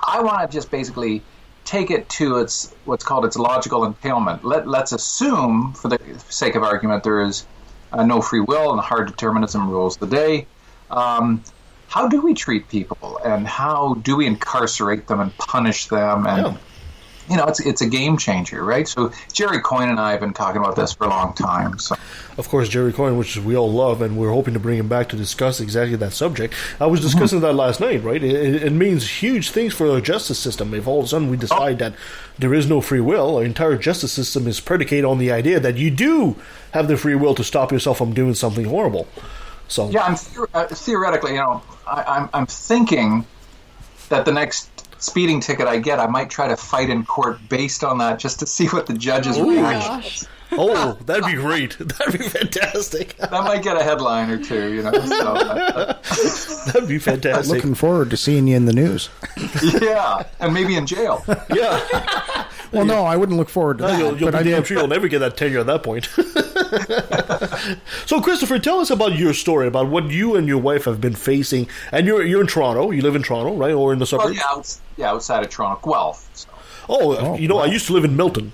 S13: I want to just basically take it to what's called its logical entailment. Let's assume, for the sake of argument, there is no free will and hard determinism rules the day. How do we treat people, and how do we incarcerate them and punish them? And it's a game changer, right? So Jerry Coyne and I have been talking about this for a long time. So, of course, Jerry Coyne, which we all love, and we're hoping to bring him back to discuss exactly that subject. I was discussing that last night, right? It means huge things for our justice system. If all of a sudden we decide that there is no free will, our entire justice system is predicated on the idea that you do have the free will to stop yourself from doing something horrible. So yeah, theoretically, I'm thinking that the next speeding ticket I get, I might try to fight in court based on that, just to see what the judge's reaction is.
S4: Oh, that'd be great. That'd be fantastic.
S13: That might get a headline or two, So,
S4: that'd be fantastic.
S6: Looking forward to seeing you in the news.
S13: Yeah, and maybe in jail.
S4: Yeah.
S6: Well, no, I wouldn't look forward to that.
S4: You'll be damn sure you'll never get that tenure at that point. So, Christopher, tell us about your story, about what you and your wife have been facing. And you're in Toronto. You live in Toronto, right? Or in the suburbs?
S13: Well, outside of Toronto, Guelph. So.
S4: I used to live in Milton.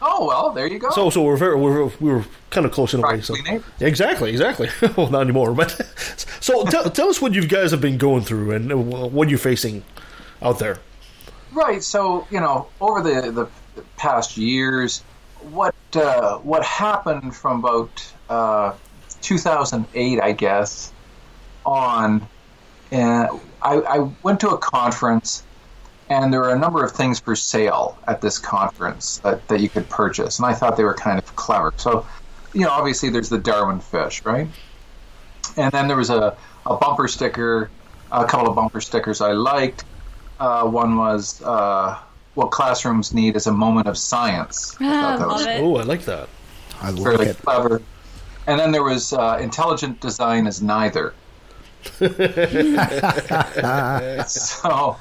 S13: Oh, well, there you go.
S4: So we were kind of close in a way. So. Exactly. Well, not anymore. But so tell us what you guys have been going through and what you're facing out there.
S13: Right. So over the past years, what happened from about 2008, I guess, on, and I went to a conference. And there were a number of things for sale at this conference that you could purchase. And I thought they were kind of clever. So, obviously there's the Darwin fish, right? And then there was a bumper sticker, a couple of bumper stickers I liked. One was, what classrooms need is a moment of science.
S5: I love it.
S4: Oh, I like that.
S6: I like
S13: fairly
S6: it.
S13: Clever. And then there was intelligent design is neither. So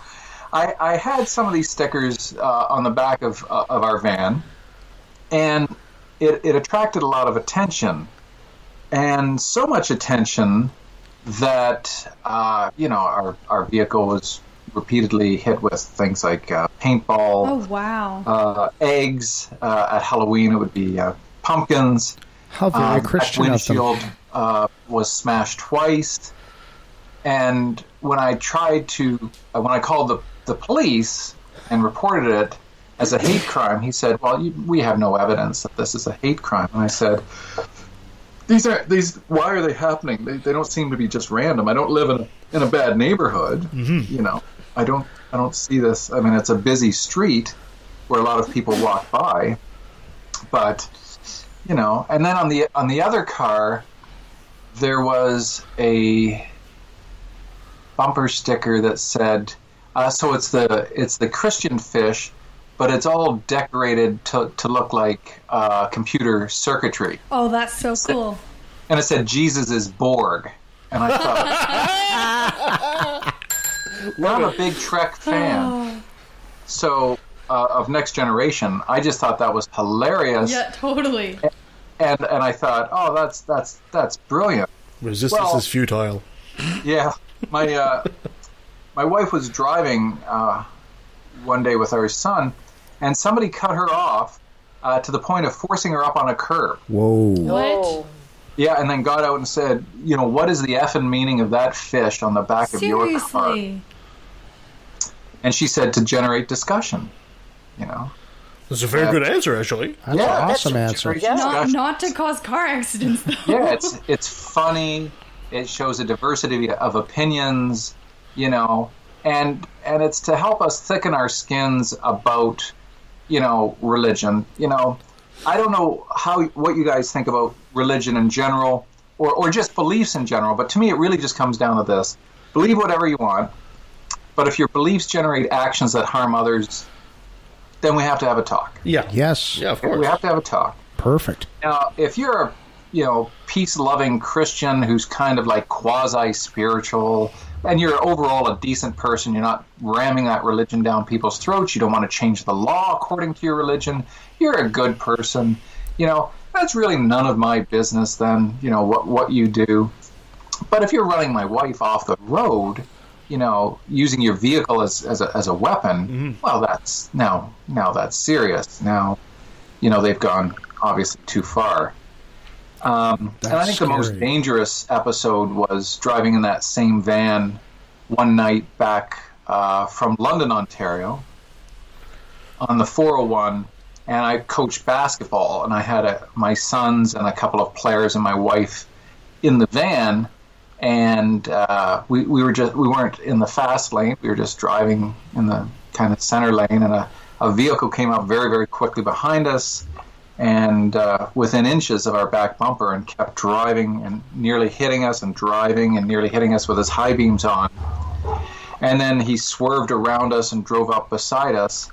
S13: I had some of these stickers on the back of our van, and it attracted a lot of attention, and so much attention that our vehicle was repeatedly hit with things like paintball.
S5: Oh wow!
S13: Eggs at Halloween. It would be pumpkins.
S6: How very Christian of them.
S13: Windshield was smashed twice, and when I called the police, and reported it as a hate crime. He said, well, we have no evidence that this is a hate crime. And I said, why are they happening? They don't seem to be just random. I don't live in a bad neighborhood.
S4: Mm-hmm.
S13: You know, I don't see this. I mean, it's a busy street where a lot of people walk by, but, you know, and then on the other car, there was a bumper sticker that said, so it's the Christian fish, but it's all decorated to look like computer circuitry.
S5: Oh, that's so cool.
S13: And it said, Jesus is Borg. And I thought, I'm a big Trek fan. So, of Next Generation, I just thought that was hilarious.
S5: Yeah, totally.
S13: And I thought, oh, that's brilliant.
S4: Resistance is futile.
S13: Yeah. My wife was driving one day with our son, and somebody cut her off to the point of forcing her up on a curb.
S6: Whoa.
S5: What?
S13: Yeah, and then got out and said, you know, what is the effing meaning of that fish on the back of your car? And she said, to generate discussion, you know.
S4: That's a very good answer, actually.
S6: That's an awesome answer.
S5: Not to cause car accidents, though.
S13: Yeah, it's funny. It shows a diversity of opinions, you know, and it's to help us thicken our skins about, you know, religion. You know, I don't know what you guys think about religion in general, or just beliefs in general, but to me it really just comes down to this. Believe whatever you want, but if your beliefs generate actions that harm others, then we have to have a talk.
S4: Yeah.
S6: Yes.
S4: Yeah, of course.
S13: We have to have a talk.
S6: Perfect.
S13: Now, if you're a, you know, peace-loving Christian who's kind of like quasi-spiritual, and you're overall a decent person, you're not ramming that religion down people's throats, you don't want to change the law according to your religion, you're a good person, you know, that's really none of my business then, you know, what you do. But if you're running my wife off the road, you know, using your vehicle as a weapon, well, that's now that's serious. Now, you know, they've gone obviously too far. And I think the most dangerous episode was driving in that same van one night back from London, Ontario, on the 401, and I coached basketball, and I had my sons and a couple of players and my wife in the van, and we weren't in the fast lane. We were just driving in the kind of center lane, and a vehicle came up very, very quickly behind us, and within inches of our back bumper, and kept driving and nearly hitting us, and driving and nearly hitting us with his high beams on. And then he swerved around us and drove up beside us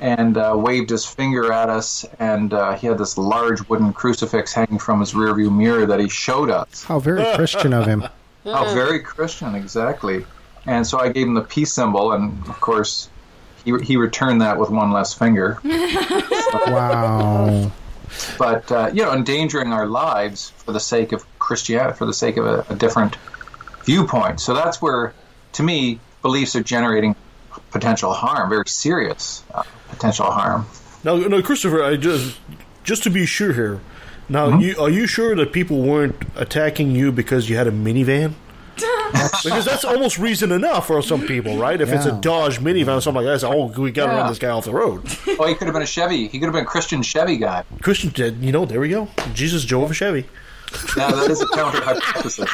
S13: and waved his finger at us, and he had this large wooden crucifix hanging from his rearview mirror that he showed us.
S6: How very Christian of him.
S13: How very Christian, exactly. And so I gave him the peace symbol, and of course he returned that with one less finger.
S6: Wow.
S13: But, you know, endangering our lives for the sake of Christianity, for the sake of a different viewpoint. So that's where, to me, beliefs are generating potential harm, very serious potential harm.
S4: Now, Christopher, I just to be sure here, now, are you sure that people weren't attacking you because you had a minivan? Because that's almost reason enough for some people, right? If it's a Dodge minivan or something like that, we got to run this guy off the road.
S13: Oh, he could have been a Chevy. He could have been a Christian Chevy guy.
S4: Christian, you know, there we go. Jesus drove a Chevy.
S13: Yeah, that is a counter hypothesis.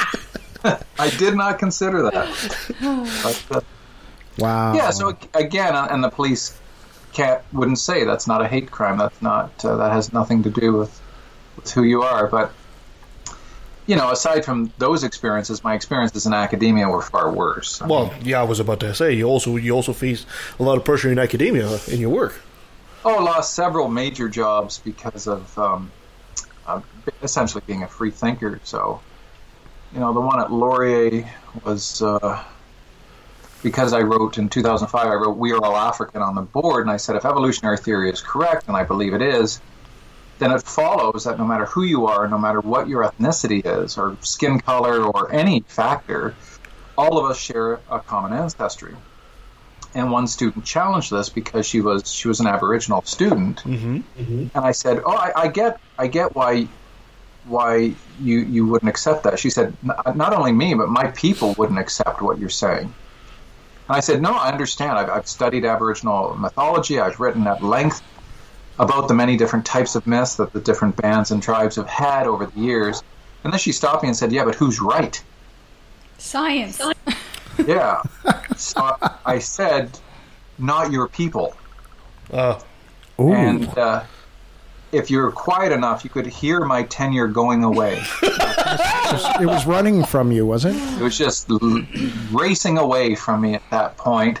S13: I did not consider that. But,
S6: wow.
S13: Yeah, so again, and the police wouldn't say that's not a hate crime. That's not that has nothing to do with who you are. But you know, aside from those experiences, my experiences in academia were far worse.
S4: I was about to say you also faced a lot of pressure in academia in your work.
S13: Oh, I lost several major jobs because of essentially being a free thinker. So, you know, the one at Laurier was because I wrote in 2005. I wrote "We Are All African" on the board, and I said if evolutionary theory is correct, and I believe it is, then it follows that no matter who you are, no matter what your ethnicity is, or skin color, or any factor, all of us share a common ancestry. And one student challenged this because she was an Aboriginal student, and I said, "Oh, I get why you wouldn't accept that." She said, "Not only me, but my people wouldn't accept what you're saying." And I said, no, I understand. I've studied Aboriginal mythology. I've written at length about the many different types of myths that the different bands and tribes have had over the years. And then she stopped me and said, yeah, but who's right?
S5: Science.
S13: Yeah. So I said, not your people. And if you're quiet enough, you could hear my tenure going away.
S6: It was running from you, was it?
S13: It was just racing away from me at that point.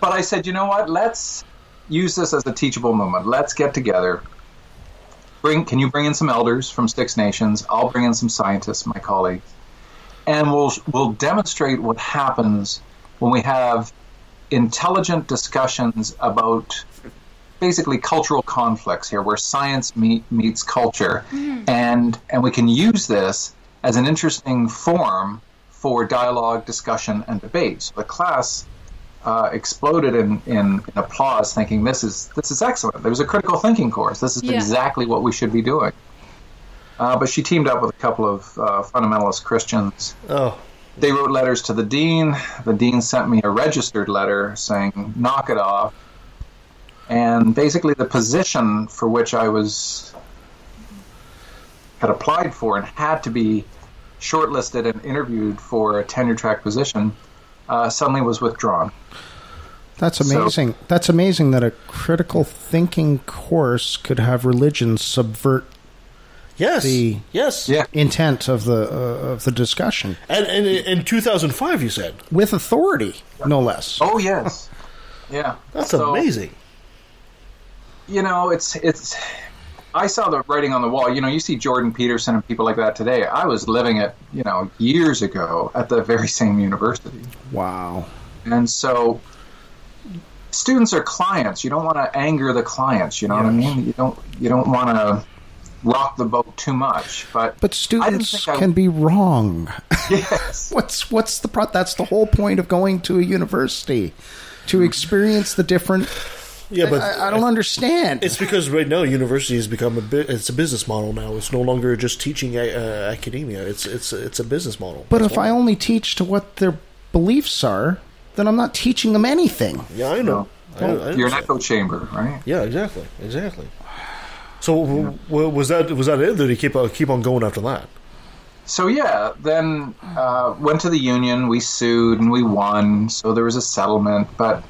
S13: But I said, you know what? Let's use this as a teachable moment. Let's get together. Can you bring in some elders from Six Nations? I'll bring in some scientists, my colleagues. And we'll demonstrate what happens when we have intelligent discussions about basically cultural conflicts here, where science meets culture. And we can use this as an interesting forum for dialogue, discussion, and debate. So the class exploded in applause, thinking this is excellent. There was a critical thinking course. This is exactly what we should be doing. But she teamed up with a couple of fundamentalist Christians. They wrote letters to the dean. The dean sent me a registered letter saying, knock it off. And basically the position for which I had applied for and had to be shortlisted and interviewed for a tenure-track position suddenly was withdrawn.
S6: That's amazing. That's amazing that a critical thinking course could have religion subvert the intent of the discussion.
S4: And in 2005, you said?
S6: With authority, no less.
S13: Oh, yes. Yeah.
S4: That's amazing.
S13: You know, it's. I saw the writing on the wall. You know, you see Jordan Peterson and people like that today. I was living it, years ago at the very same university.
S6: Wow.
S13: And so students are clients. You don't want to anger the clients, you know what I mean? You don't want to rock the boat too much. But
S6: students can be wrong.
S13: Yes.
S6: What's the that's the whole point of going to a university, to experience the different.
S4: Yeah, but
S6: I don't understand.
S4: It's because right now university has become it's a business model now. It's no longer just teaching academia. It's a business model.
S6: But if I only teach to what their beliefs are, then I'm not teaching them anything.
S4: Yeah, I know.
S13: You're an echo chamber, right?
S4: Yeah, exactly. So was that it? Did he keep on going after that?
S13: So yeah, then went to the union. We sued and we won. So there was a settlement, but.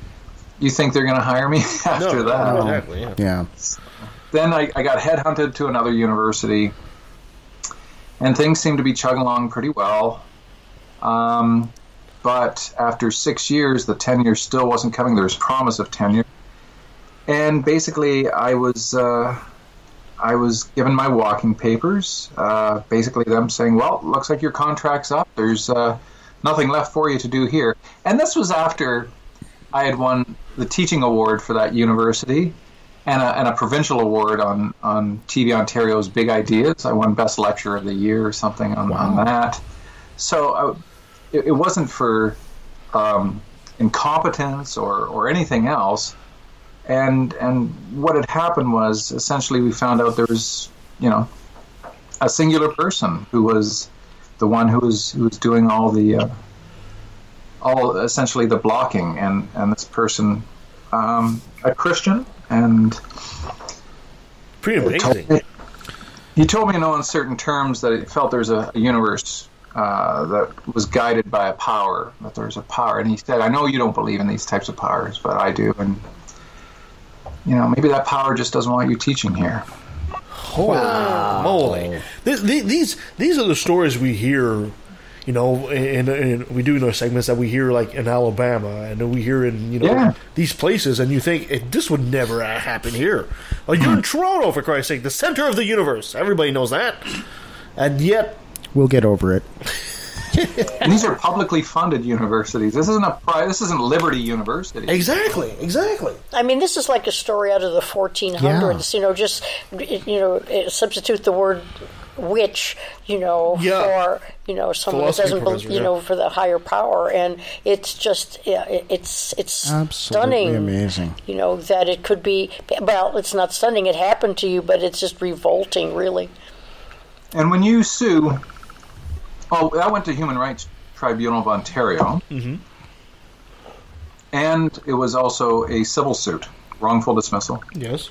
S13: You think they're going to hire me after that?
S4: No, exactly,
S6: yeah.
S13: Then I got headhunted to another university, and things seemed to be chugging along pretty well. But after 6 years, the tenure still wasn't coming. There was promise of tenure. And basically, I was given my walking papers, basically them saying, well, looks like your contract's up. There's nothing left for you to do here. And this was after I had won the teaching award for that university and a provincial award on TV Ontario's Big Ideas. I won Best Lecturer of the Year or something on that. So it wasn't for incompetence or anything else. And what had happened was essentially we found out there was, a singular person who was the one who was doing all the essentially the blocking, and this person, a Christian, and
S4: pretty amazing.
S13: He told me in no uncertain terms that he felt there's a universe that was guided by a power, that there's a power, and he said, I know you don't believe in these types of powers, but I do, and maybe that power just doesn't want you teaching here.
S4: Holy moly! These are the stories we hear. And we do those segments that we hear like in Alabama, and we hear in these places, and you think this would never happen here. Like you're in Toronto, for Christ's sake, the center of the universe. Everybody knows that, and yet
S6: we'll get over it.
S13: And these are publicly funded universities. This isn't Liberty University.
S4: Exactly.
S7: I mean, this is like a story out of the 1400s.
S6: Yeah.
S7: Substitute the word witch, for someone that doesn't believe, for the higher power, and it's just, it's
S6: absolutely
S7: stunning,
S6: amazing.
S7: That it could be. Well, it's not stunning; it happened to you, but it's just revolting, really.
S13: And when you sue, I went to Human Rights Tribunal of Ontario, And it was also a civil suit, wrongful dismissal.
S4: Yes.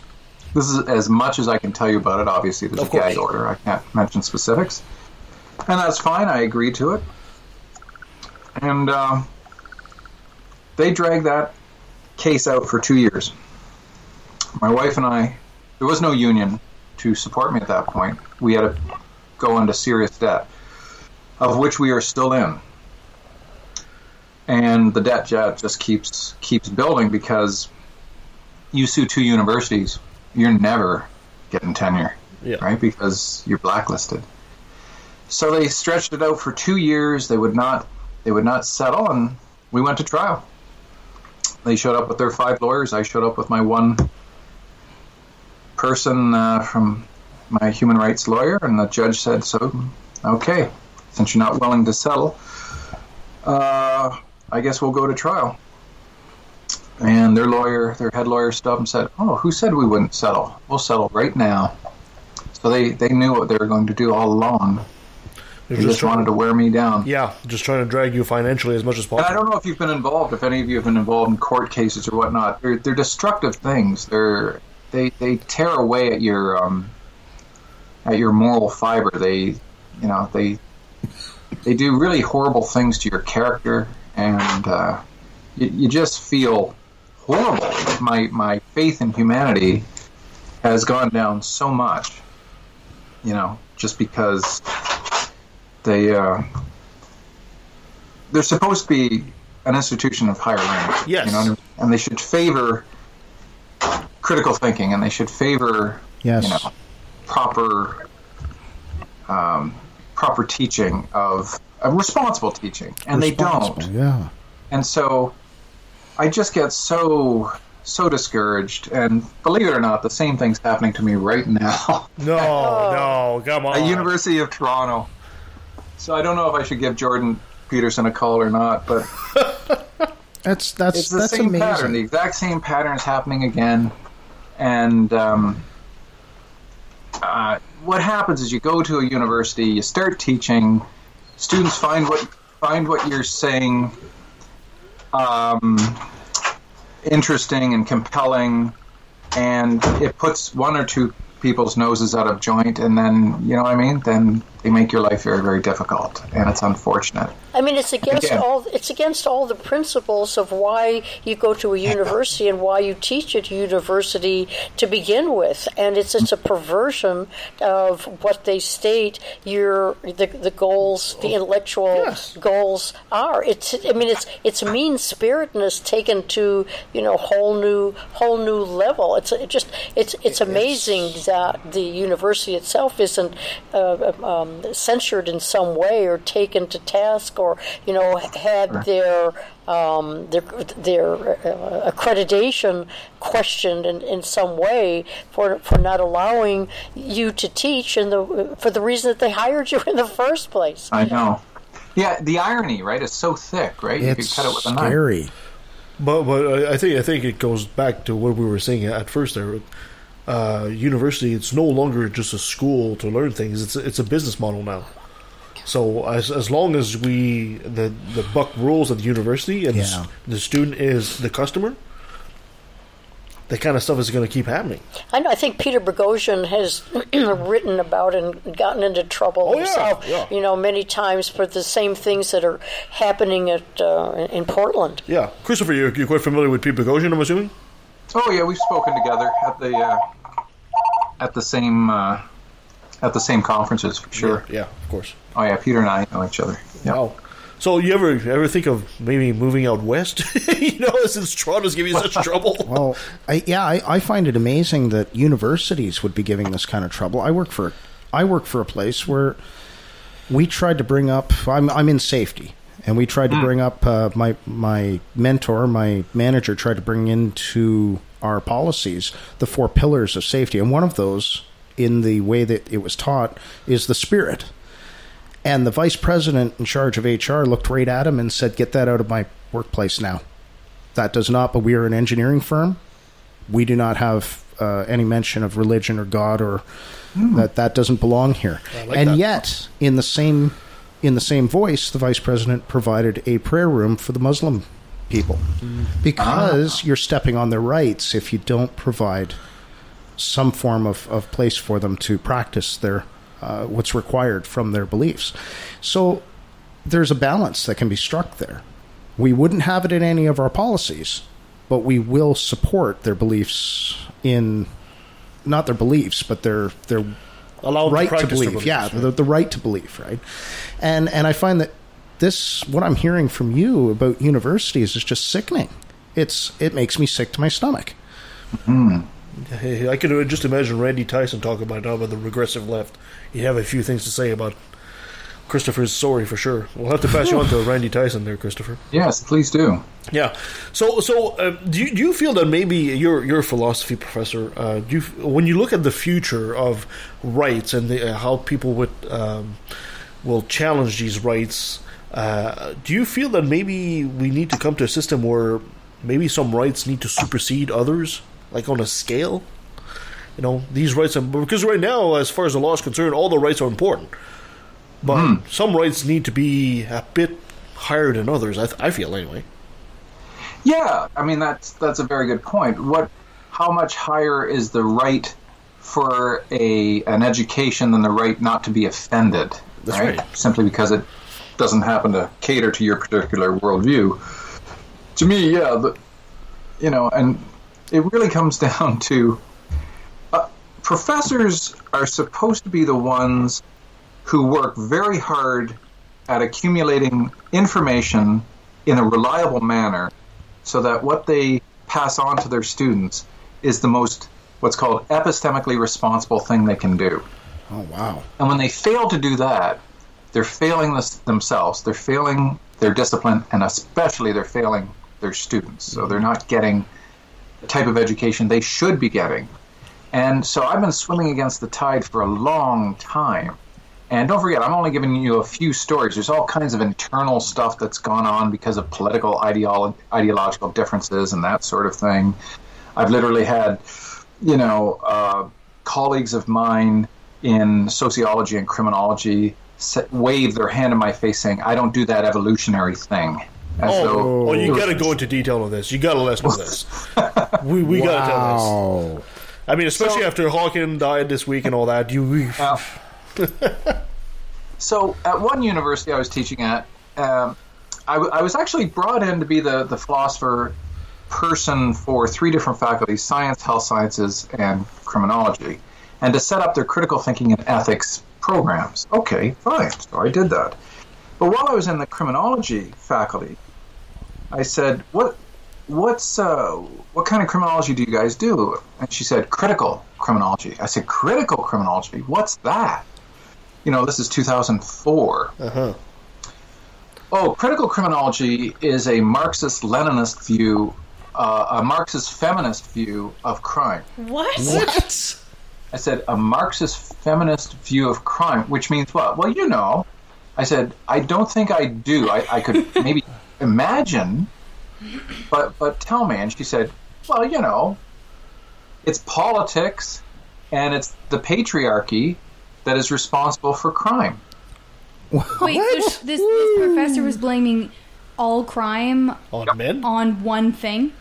S13: This is as much as I can tell you about it. Obviously, there's a gag order. I can't mention specifics. And that's fine. I agreed to it. And they dragged that case out for 2 years. My wife and I, there was no union to support me at that point. We had to go into serious debt, of which we are still in. And the debt just keeps building because you sue 2 universities, you're never getting tenure, right? Because you're blacklisted. So they stretched it out for 2 years. They would not settle, and we went to trial. They showed up with their 5 lawyers. I showed up with my 1 person from my human rights lawyer, and the judge said, "So, okay, since you're not willing to settle, I guess we'll go to trial." And their head lawyer stood up and said, "Oh, who said we wouldn't settle? We'll settle right now." So they knew what they were going to do all along. They just wanted to wear me down.
S4: Yeah, just trying to drag you financially as much as possible.
S13: And I don't know if you've been involved, if any of you have been involved in court cases or whatnot. They're destructive things. They tear away at your moral fiber. They do really horrible things to your character, and you just feel horrible. My faith in humanity has gone down so much, just because they're supposed to be an institution of higher learning.
S4: Yes.
S13: And they should favor critical thinking, and they should favor proper teaching of responsible teaching, and they don't.
S6: Yeah.
S13: And so I just get so discouraged, and believe it or not, the same thing's happening to me right now.
S4: No, come on.
S13: At University of Toronto. So I don't know if I should give Jordan Peterson a call or not, but
S6: that's
S13: the same
S6: amazing.
S13: pattern. The exact same pattern is happening again. And what happens is you go to a university, you start teaching, students find what you're saying interesting and compelling, and it puts 1 or 2 people's noses out of joint, and then then they make your life very, very difficult, and it's unfortunate.
S7: I mean, it's against all the principles of why you go to a university and why you teach at a university to begin with, and it's a perversion of what they state the goals, the intellectual goals are. It's mean-spiritedness taken to whole new level. It's amazing that the university itself isn't censured in some way or taken to task, or had their accreditation questioned in some way for not allowing you to teach for the reason that they hired you in the first place.
S13: I know. Yeah, the irony, right, is so thick, right?
S6: It's
S13: you could cut it with a
S6: scary.
S13: knife.
S4: But I think it goes back to what we were saying at first there. University, it's no longer just a school to learn things. It's a business model now. So as long as the buck rules at the university and the student is the customer, that kind of stuff is going to keep happening.
S7: I think Peter Boghossian has written about and gotten into trouble himself, many times for the same things that are happening in Portland.
S4: Yeah, Christopher, you're quite familiar with Peter Boghossian, I'm assuming.
S13: Oh yeah, we've spoken together at the same conferences for sure.
S4: Yeah, of course.
S13: Oh yeah, Peter and I know each other. Yeah.
S4: Wow. So you ever think of maybe moving out west? Since Toronto's giving you such trouble.
S6: Well, I find it amazing that universities would be giving this kind of trouble. I work for a place where we tried to bring up. I'm in safety, and we tried to bring up my mentor, my manager, tried to bring into our policies the 4 pillars of safety, and one of those, in the way that it was taught, is the spirit. And the vice president in charge of HR looked right at him and said, "Get that out of my workplace now. That does not, but we are an engineering firm. We do not have any mention of religion or God, or that doesn't belong here." Yet, in the same voice, the vice president provided a prayer room for the Muslim people because you're stepping on their rights if you don't provide some form of place for them to practice their what's required from their beliefs. So there's a balance that can be struck there. We wouldn't have it in any of our policies, but we will support their beliefs in, not their beliefs, but their right to believe.
S4: Beliefs,
S6: yeah,
S4: right?
S6: the right to believe, right? And I find that what I'm hearing from you about universities is just sickening. It makes me sick to my stomach.
S4: Hey, I could just imagine Randy Tyson talking about the regressive left. He'd have a few things to say about Christopher's story for sure. We'll have to pass you on to Randy Tyson there, Christopher.
S13: Yes, please do.
S4: Yeah. So do you feel that maybe you're a philosophy professor? When you look at the future of rights and how people will challenge these rights, do you feel that maybe we need to come to a system where maybe some rights need to supersede others, like on a scale? These rights, because right now, as far as the law is concerned, all the rights are important. But some rights need to be a bit higher than others, I feel, anyway.
S13: Yeah, I mean, that's a very good point. How much higher is the right for an education than the right not to be offended?
S4: That's right.
S13: Simply because it doesn't happen to cater to your particular worldview. To me, yeah, and it really comes down to professors are supposed to be the ones who work very hard at accumulating information in a reliable manner so that what they pass on to their students is the most, what's called, epistemically responsible thing they can do.
S6: Oh, wow.
S13: And when they fail to do that, they're failing themselves, they're failing their discipline, and especially they're failing their students. So they're not getting the type of education they should be getting. And so I've been swimming against the tide for a long time. And don't forget, I'm only giving you a few stories. There's all kinds of internal stuff that's gone on because of political ideological differences and that sort of thing. I've literally had, colleagues of mine in sociology and criminology wave their hand in my face saying, I don't do that evolutionary thing. And
S4: you got to go into detail on this. You got to let us know this. We got to tell this. I mean, especially after Hawking died this week and all that.
S13: So at one university I was teaching at, I was actually brought in to be the philosopher person for 3 different faculties: science, health sciences, and criminology, and to set up their critical thinking and ethics programs. Okay, fine. So I did that. But while I was in the criminology faculty, I said, what kind of criminology do you guys do? And she said, critical criminology. I said, critical criminology? What's that? This is 2004. Oh, critical criminology is a Marxist-Leninist view, a Marxist-feminist view of crime.
S5: What?
S13: I said, a Marxist-feminist view of crime, which means what? Well, I said, I don't think I do. I could maybe imagine, but tell me. And she said, well, it's politics and it's the patriarchy that is responsible for crime.
S5: Wait, so this professor was blaming all crime
S4: on men?
S5: On one thing?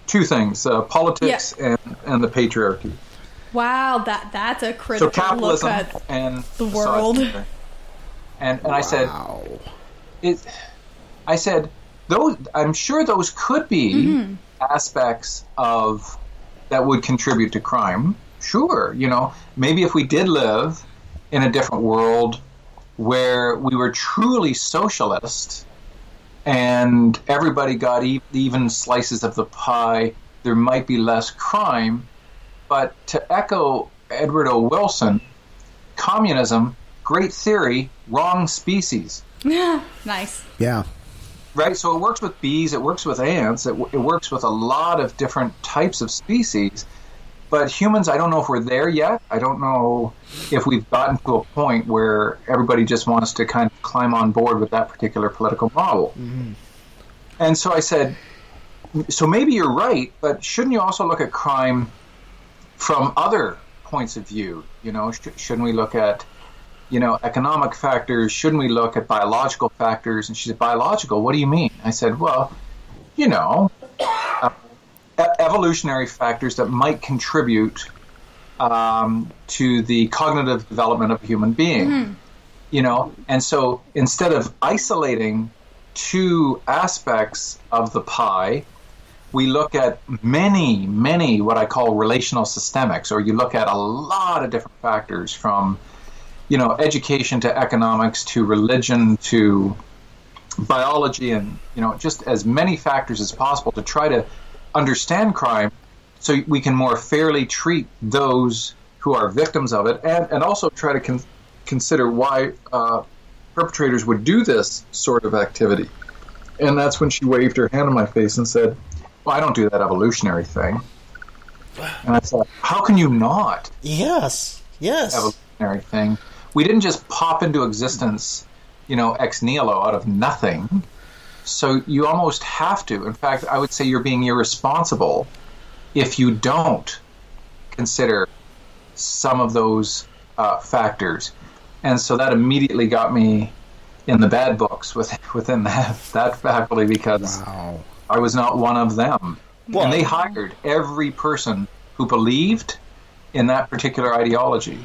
S13: 2 things, politics and the patriarchy.
S5: Wow, that's a critical
S13: so capitalism
S5: look at
S13: and
S5: the world.
S13: And I said, I'm sure those could be aspects of that would contribute to crime. Sure, maybe if we did live in a different world where we were truly socialist and everybody got even slices of the pie, there might be less crime. But to echo Edward O. Wilson, communism, great theory, wrong species.
S5: Yeah, nice.
S6: Yeah.
S13: Right, so it works with bees, it works with ants, it works with a lot of different types of species. But humans, I don't know if we're there yet. I don't know if we've gotten to a point where everybody just wants to kind of climb on board with that particular political model. Mm-hmm. And so I said, so maybe you're right, but shouldn't you also look at crime from other points of view? Shouldn't we look at, economic factors? Shouldn't we look at biological factors? And she said, biological? What do you mean? I said, well, evolutionary factors that might contribute to the cognitive development of a human being. And so instead of isolating two aspects of the pie, we look at many what I call relational systemics, or you look at a lot of different factors from, education to economics to religion to biology, and, just as many factors as possible to try to understand crime so we can more fairly treat those who are victims of it, and also try to consider why perpetrators would do this sort of activity. And that's when she waved her hand in my face and said, well, I don't do that evolutionary thing. And I said, how can you not?
S4: Yes.
S13: Evolutionary thing. We didn't just pop into existence, ex nihilo, out of nothing. So you almost have to. In fact, I would say you're being irresponsible if you don't consider some of those factors. And so that immediately got me in the bad books within that faculty, because I was not one of them. Well, and they hired every person who believed in that particular ideology.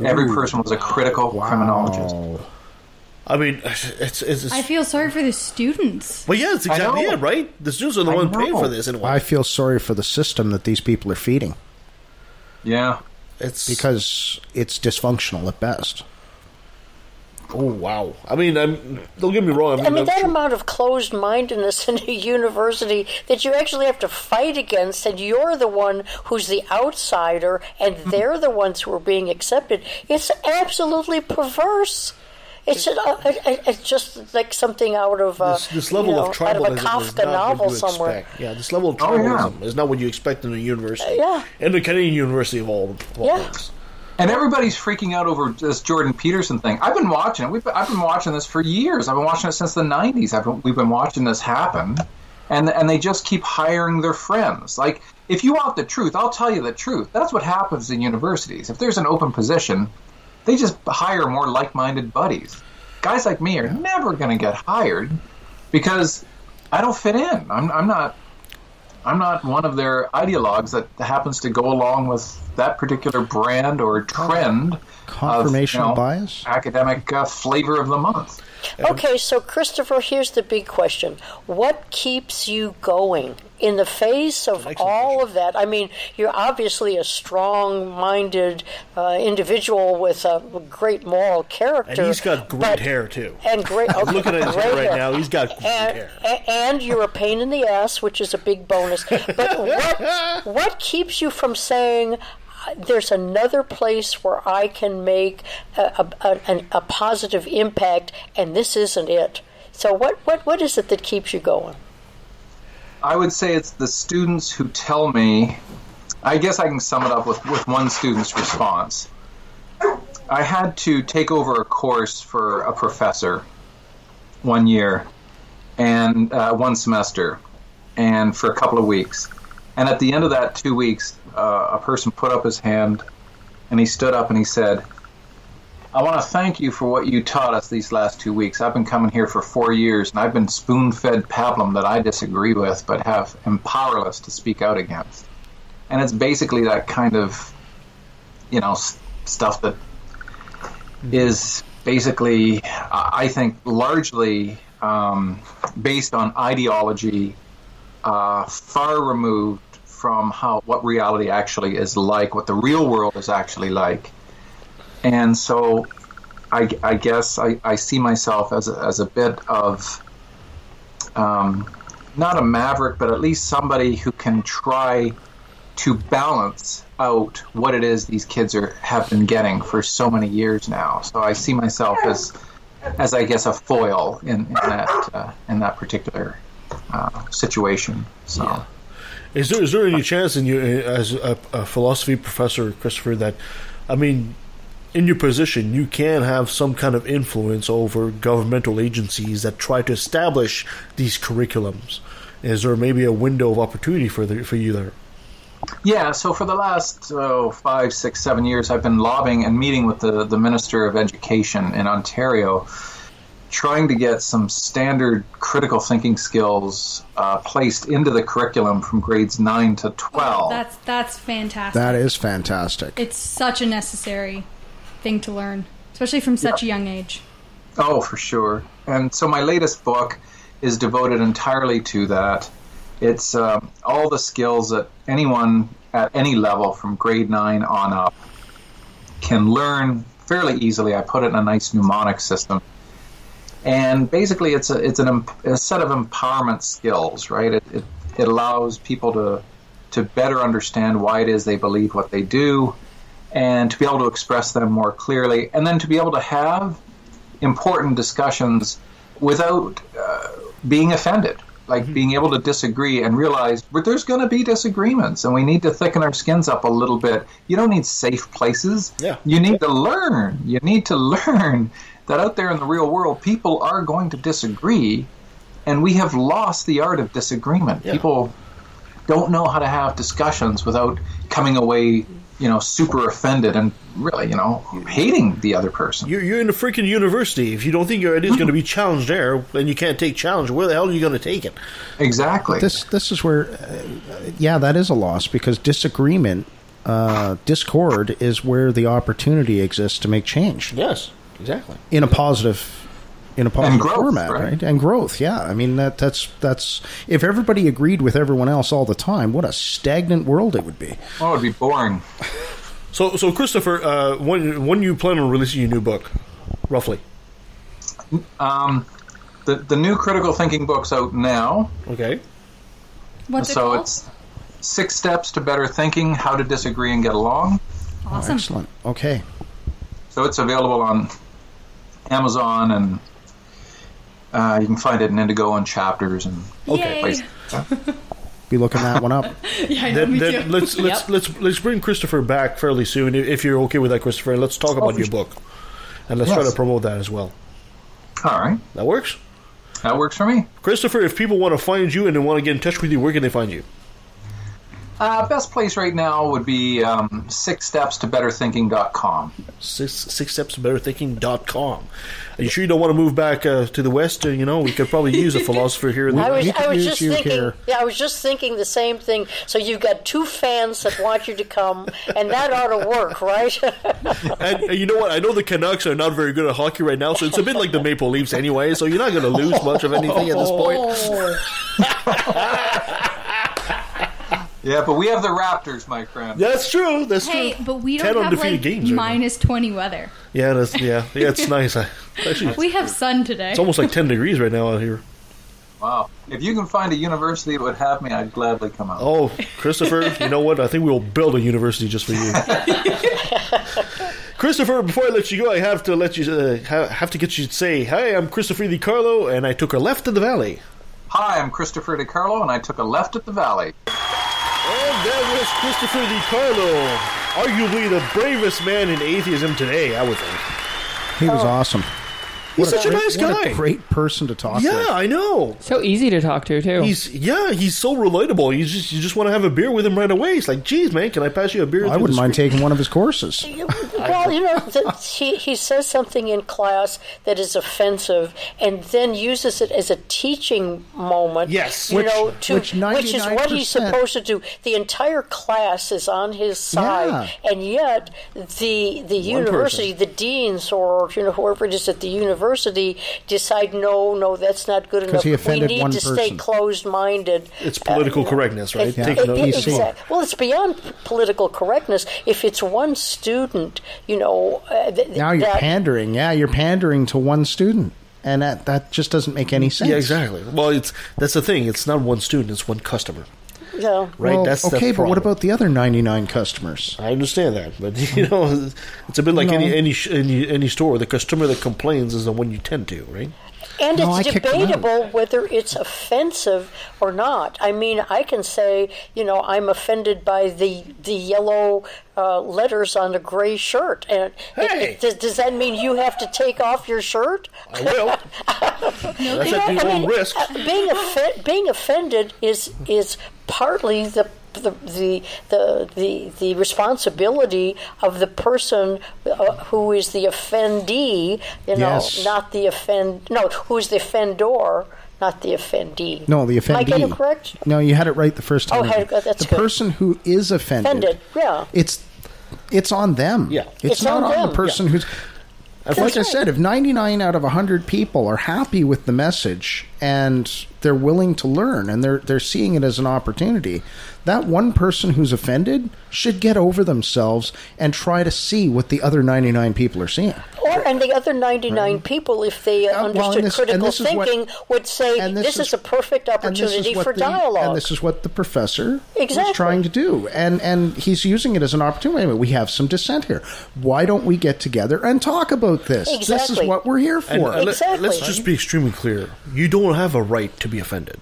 S13: Every person was a critical criminologist.
S4: I mean, it's.
S5: I feel sorry for the students.
S4: Well, yeah, that's exactly it, right? The students are the ones paying for this.
S6: I feel sorry for the system that these people are feeding.
S13: Yeah.
S6: It's because it's dysfunctional at best.
S4: Oh, wow. I mean, don't get me wrong.
S7: I mean that amount of closed-mindedness in a university that you actually have to fight against, and you're the one who's the outsider, and they're the ones who are being accepted. It's absolutely perverse. It's just like something out of
S4: this level of tribalism,
S7: out of a Kafka novel somewhere.
S4: Yeah, this level of tribalism is not what you expect in a university. In the Canadian University of all things.
S13: And everybody's freaking out over this Jordan Peterson thing. I've been watching it. I've been watching this for years. I've been watching it since the 90s. We've been watching this happen. And they just keep hiring their friends. Like, if you want the truth, I'll tell you the truth. That's what happens in universities. If there's an open position, they just hire more like-minded buddies. Guys like me are never going to get hired because I don't fit in. I'm not one of their ideologues that happens to go along with that particular brand or trend.
S6: Confirmational bias?
S13: Academic flavor of the month.
S7: Okay, so Christopher, here's the big question. What keeps you going in the face of all of that? I mean, you're obviously a strong-minded individual with a great moral character.
S4: And he's got great hair, too.
S7: And great.
S4: I'm looking at his hair right now. He's got great hair.
S7: And you're a pain in the ass, which is a big bonus. But what keeps you from saying, there's another place where I can make a positive impact, and this isn't it? So what is it that keeps you going?
S13: I would say it's the students who tell me. I guess I can sum it up with one student's response. I had to take over a course for a professor one year, and one semester, and for a couple of weeks. And at the end of that 2 weeks, a person put up his hand, and he stood up and he said, I want to thank you for what you taught us these last 2 weeks. I've been coming here for 4 years, and I've been spoon-fed pablum that I disagree with, but am powerless to speak out against. And it's basically that kind of, stuff that is basically, I think, largely based on ideology, far removed from what reality actually is like, what the real world is actually like. And so I guess I see myself as a bit of not a maverick, but at least somebody who can try to balance out what it is these kids have been getting for so many years now. So I see myself as I guess a foil in that particular situation. So.
S4: Yeah. Is there any chance in you, as a philosophy professor, Christopher, that, I mean, in your position, you can have some kind of influence over governmental agencies that try to establish these curriculums? Is there maybe a window of opportunity for you there?
S13: Yeah, so for the last 5, 6, 7 years, I've been lobbying and meeting with the Minister of Education in Ontario, trying to get some standard critical thinking skills placed into the curriculum from grades 9 to 12.
S5: That's fantastic.
S6: That is fantastic.
S5: It's such a necessary thing to learn, especially from such a young age.
S13: Oh, for sure. And so my latest book is devoted entirely to that. It's all the skills that anyone at any level from grade 9 on up can learn fairly easily. I put it in a nice mnemonic system. And basically it's a set of empowerment skills, right? It allows people to better understand why it is they believe what they do, and to be able to express them more clearly, and then to be able to have important discussions without being offended, like being able to disagree and realize there's going to be disagreements and we need to thicken our skins up a little bit. You don't need safe places.
S4: Yeah.
S13: You need to learn. You need to learn that out there in the real world, people are going to disagree, and we have lost the art of disagreement. Yeah. People don't know how to have discussions without coming away, super offended and really, hating the other person.
S4: You're in a freaking university. If you don't think your idea is going to be challenged there, then you can't take challenge. Where the hell are you going to take it?
S13: Exactly.
S6: This is where, that is a loss, because disagreement, discord is where the opportunity exists to make change.
S4: Yes, exactly.
S6: In a positive
S13: and growth,
S6: format, right? And growth, yeah. I mean, that's if everybody agreed with everyone else all the time, what a stagnant world it would be.
S13: Oh, it would be boring.
S4: So Christopher, when you plan on releasing your new book, roughly?
S13: The new critical thinking book's out now.
S4: Okay.
S5: What's it called?
S13: It's 6 Steps to Better Thinking: How to Disagree and Get Along.
S5: Awesome.
S6: Oh, excellent. Okay.
S13: So it's available on Amazon, and you can find it in Indigo and Chapters and places.
S6: Be looking that one up.
S5: Yeah, I know, me too.
S4: Let's bring Christopher back fairly soon, if you're okay with that, Christopher. And let's talk about your book, and let's try to promote that as well.
S13: All right,
S4: that works.
S13: That works for me,
S4: Christopher. If people want to find you and they want to get in touch with you, where can they find you?
S13: Best place right now would be 6stepstobetterthinking.com.
S4: 6stepstobetterthinking.com. Are you sure you don't want to move back to the West? We could probably use a philosopher here.
S7: I was just thinking the same thing. So you've got 2 fans that want you to come, and that ought to work, right?
S4: And you know what? I know the Canucks are not very good at hockey right now, so it's a bit like the Maple Leafs anyway, so you're not going to lose much of anything at this point.
S13: Yeah, but we have the Raptors, my friend.
S4: That's true. That's true.
S5: Hey, but we don't have
S4: games
S5: minus 20 weather.
S4: Yeah, it's nice. Actually,
S5: we have sun today.
S4: It's almost like 10 degrees right now out here.
S13: Wow. If you can find a university that would have me, I'd gladly come out.
S4: Oh, Christopher, you know what? I think we'll build a university just for you. Christopher, before I let you go, I have to let you have to get you to say, "Hi, I'm Christopher DiCarlo, and I took a left in the valley."
S13: Hi, I'm Christopher DiCarlo, and I took a left at the valley.
S4: And that was Christopher DiCarlo, arguably the bravest man in atheism today, I would think.
S6: He was awesome.
S4: He's such a nice guy.
S6: What a great person to talk to.
S4: Yeah, I know.
S8: So easy to talk to, too.
S4: He's so relatable. You just want to have a beer with him right away. It's like, geez, man, can I pass you a beer?
S6: I wouldn't mind taking one of his courses.
S7: Well, he says something in class that is offensive, and then uses it as a teaching moment.
S4: Yes,
S7: which is what he's supposed to do. The entire class is on his side, and yet the university, the deans, or whoever it is at the university, decide no, that's not good enough. We need to stay closed-minded.
S4: It's political correctness, right?
S7: Exactly. Well, it's beyond political correctness. If it's one student,
S6: now you're pandering. Yeah, you're pandering to one student. And that just doesn't make any sense.
S4: Yeah, exactly. Well, that's the thing. It's not one student; it's one customer.
S7: Yeah.
S4: Right.
S6: Well,
S4: that's
S6: okay, but what about the other 99 customers?
S4: I understand that, but it's a bit like any store. The customer that complains is the one you tend to, right?
S7: And it's debatable whether it's offensive or not. I mean, I can say, I'm offended by the yellow letters on a gray shirt. And does that mean you have to take off your shirt?
S4: I will. That's at your own risk.
S7: Being offended is partly the the responsibility of the person who is the offendee, not the who's the offender, not the offendee.
S6: No, the offendee.
S7: Am I getting it correct?
S6: No, you had it right the first time.
S7: That's
S6: the
S7: good.
S6: person who is offended.
S7: Yeah.
S6: It's on them.
S4: Yeah.
S6: It's not on the person who's... Like I said, if 99 out of 100 people are happy with the message and they're willing to learn and they're seeing it as an opportunity, that one person who's offended should get over themselves and try to see what the other 99 people are seeing.
S7: And the other 99 people, if they understood critical thinking, would say, this is a perfect opportunity for dialogue.
S6: And this is what the professor is trying to do. And he's using it as an opportunity. We have some dissent here. Why don't we get together and talk about this?
S7: Exactly.
S6: This is what we're here for.
S4: Let's just be extremely clear. You don't have a right to be offended.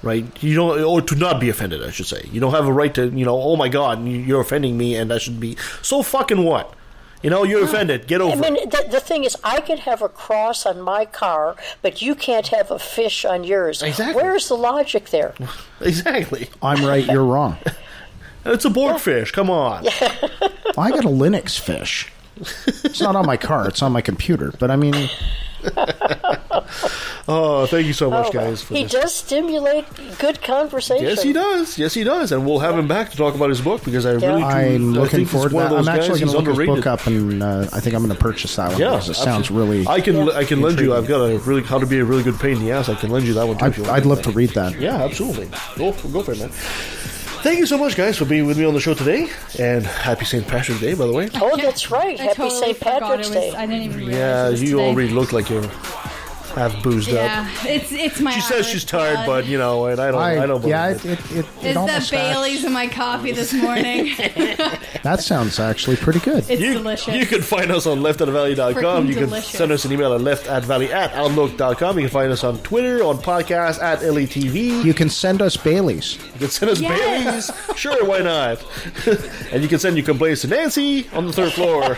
S4: Right? You don't, or to not be offended, I should say. You don't have a right to, oh my God, you're offending me, and that should be so fucking what? You're offended. Get over it.
S7: I mean, the thing is, I could have a cross on my car, but you can't have a fish on yours.
S4: Exactly.
S7: Where's the logic there?
S4: Exactly.
S6: I'm right, you're wrong.
S4: It's a Borg fish. Come on.
S6: I got a Linux fish. It's not on my car. It's on my computer. But I mean...
S4: Oh, thank you so much, guys.
S7: He does stimulate good conversation.
S4: Yes, he does. Yes, he does. And we'll have him back to talk about his book because I'm
S6: looking forward to that. I'm actually going to look his book up, and I think I'm going to purchase that one because it sounds really.
S4: I can lend you. I've got how to be a really good pain in the ass. I can lend you that one too.
S6: I'd love to read that.
S4: Yeah, absolutely. Go for it, man. Thank you so much, guys, for being with me on the show today. And happy St. Patrick's Day, by the way.
S7: Oh, that's right. Happy St. Patrick's Day.
S5: I didn't even realize
S4: you already look like you're half boozed up.
S5: Yeah, it's my.
S4: She says she's tired, but and I don't believe it.
S5: It's the Baileys in my coffee this morning.
S6: That sounds actually pretty good.
S5: It's delicious.
S4: You can find us on leftatvalley.com. You can send us an email at leftatvalley@outlook.com. You can find us on Twitter, on podcast at LATV.
S6: You can send us Baileys.
S4: You can send us Baileys. Sure, why not? And you can send your complaints to Nancy on the third floor.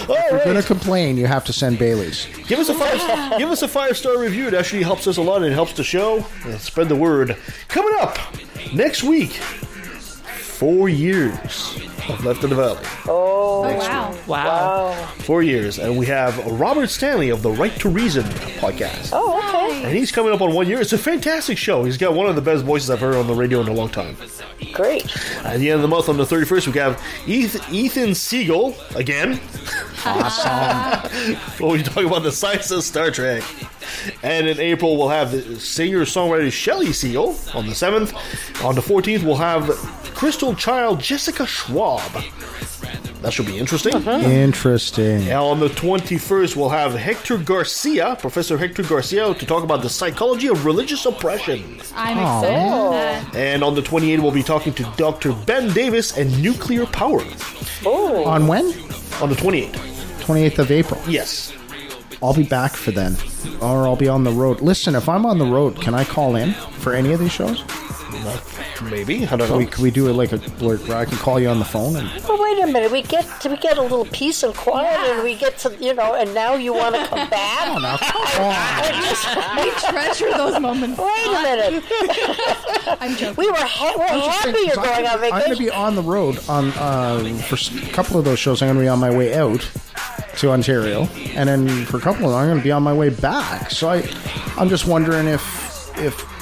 S6: If you're going to complain, you have to send Baileys.
S4: Give us a 5-star review. It actually helps us a lot. It helps the show and spread the word. Coming up next week, 4 years of Left of the Valley.
S7: Oh,
S8: wow.
S4: 4 years. And we have Robert Stanley of the Right to Reason podcast.
S7: Oh, okay.
S4: And he's coming up on 1 year. It's a fantastic show. He's got one of the best voices I've heard on the radio in a long time.
S7: Great.
S4: At the end of the month, on the 31st, we have Ethan Siegel again.
S6: Awesome.
S4: Well, we talk about the science of Star Trek. And in April, we'll have the singer-songwriter Shelley Siegel on the 7th. On the 14th, we'll have Crystal Child Jessica Schwab. That should be interesting.
S6: Interesting.
S4: And on the 21st, we'll have Hector Garcia, Professor Hector Garcia, to talk about the psychology of religious oppression.
S5: I'm excited for that.
S4: And on the 28th, we'll be talking to Dr. Ben Davis and nuclear power.
S7: Oh.
S6: On when?
S4: On the 28th.
S6: 28th of April.
S4: Yes.
S6: I'll be back for then. Or I'll be on the road. Listen, if I'm on the road, can I call in for any of these shows?
S4: Maybe. I don't know.
S6: Can we do it like where I can call you on the phone? And...
S7: Well, wait a minute. We get a little peace and quiet, and we get to, and now you want to come back?
S6: Oh, now, come on.
S5: We treasure those moments.
S7: Wait a minute.
S5: I'm joking.
S7: We're happy you're going on vacation.
S6: I'm going to be on the road on for a couple of those shows. I'm going to be on my way out to Ontario, and then for a couple of them, I'm going to be on my way back. So I'm just wondering if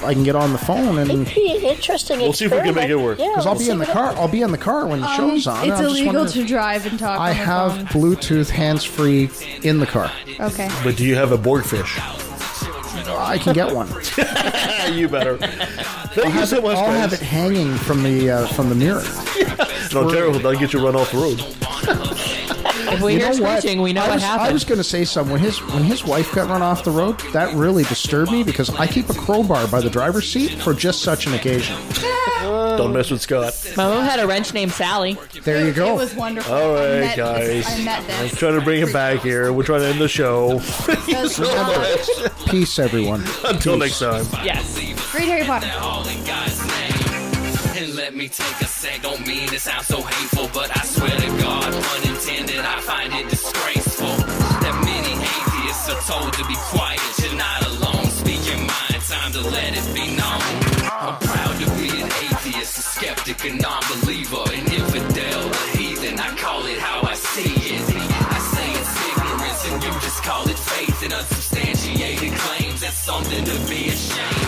S6: I can get on the phone and
S7: it'd be an interesting.
S4: We'll see if we can make it work.
S6: Because I'll be in the car. I'll be in the car when the show's on.
S5: It's illegal to drive and talk.
S6: I have Bluetooth hands-free in the car.
S5: Okay.
S4: But do you have a Borgfish?
S6: I can get one.
S4: You better. Thank you so much.
S6: I'll have it hanging from the mirror.
S4: No, terrible. That'll get you run off the road.
S8: If we hear screeching, we know what happened.
S6: I was going to say something. When his wife got run off the road, that really disturbed me because I keep a crowbar by the driver's seat for just such an occasion.
S4: Don't mess with Scott.
S8: My mom had a wrench named Sally.
S6: There you go.
S5: It was wonderful.
S4: All right, guys. I'm trying to bring it back here. We're trying to end the show. Thank you so much.
S6: Peace, everyone.
S4: Until next time.
S8: Yes.
S5: Great Harry Potter.
S3: And let me take a sec, don't mean to sound so hateful, but I swear to God, unintended, I find it disgraceful that many atheists are told to be quiet. You're not alone, speak your mind, time to let it be known. I'm proud to be skeptic, a non-believer, an infidel, a heathen. I call it how I see it. I say it's ignorance and you just call it faith and unsubstantiated claims. That's something to be ashamed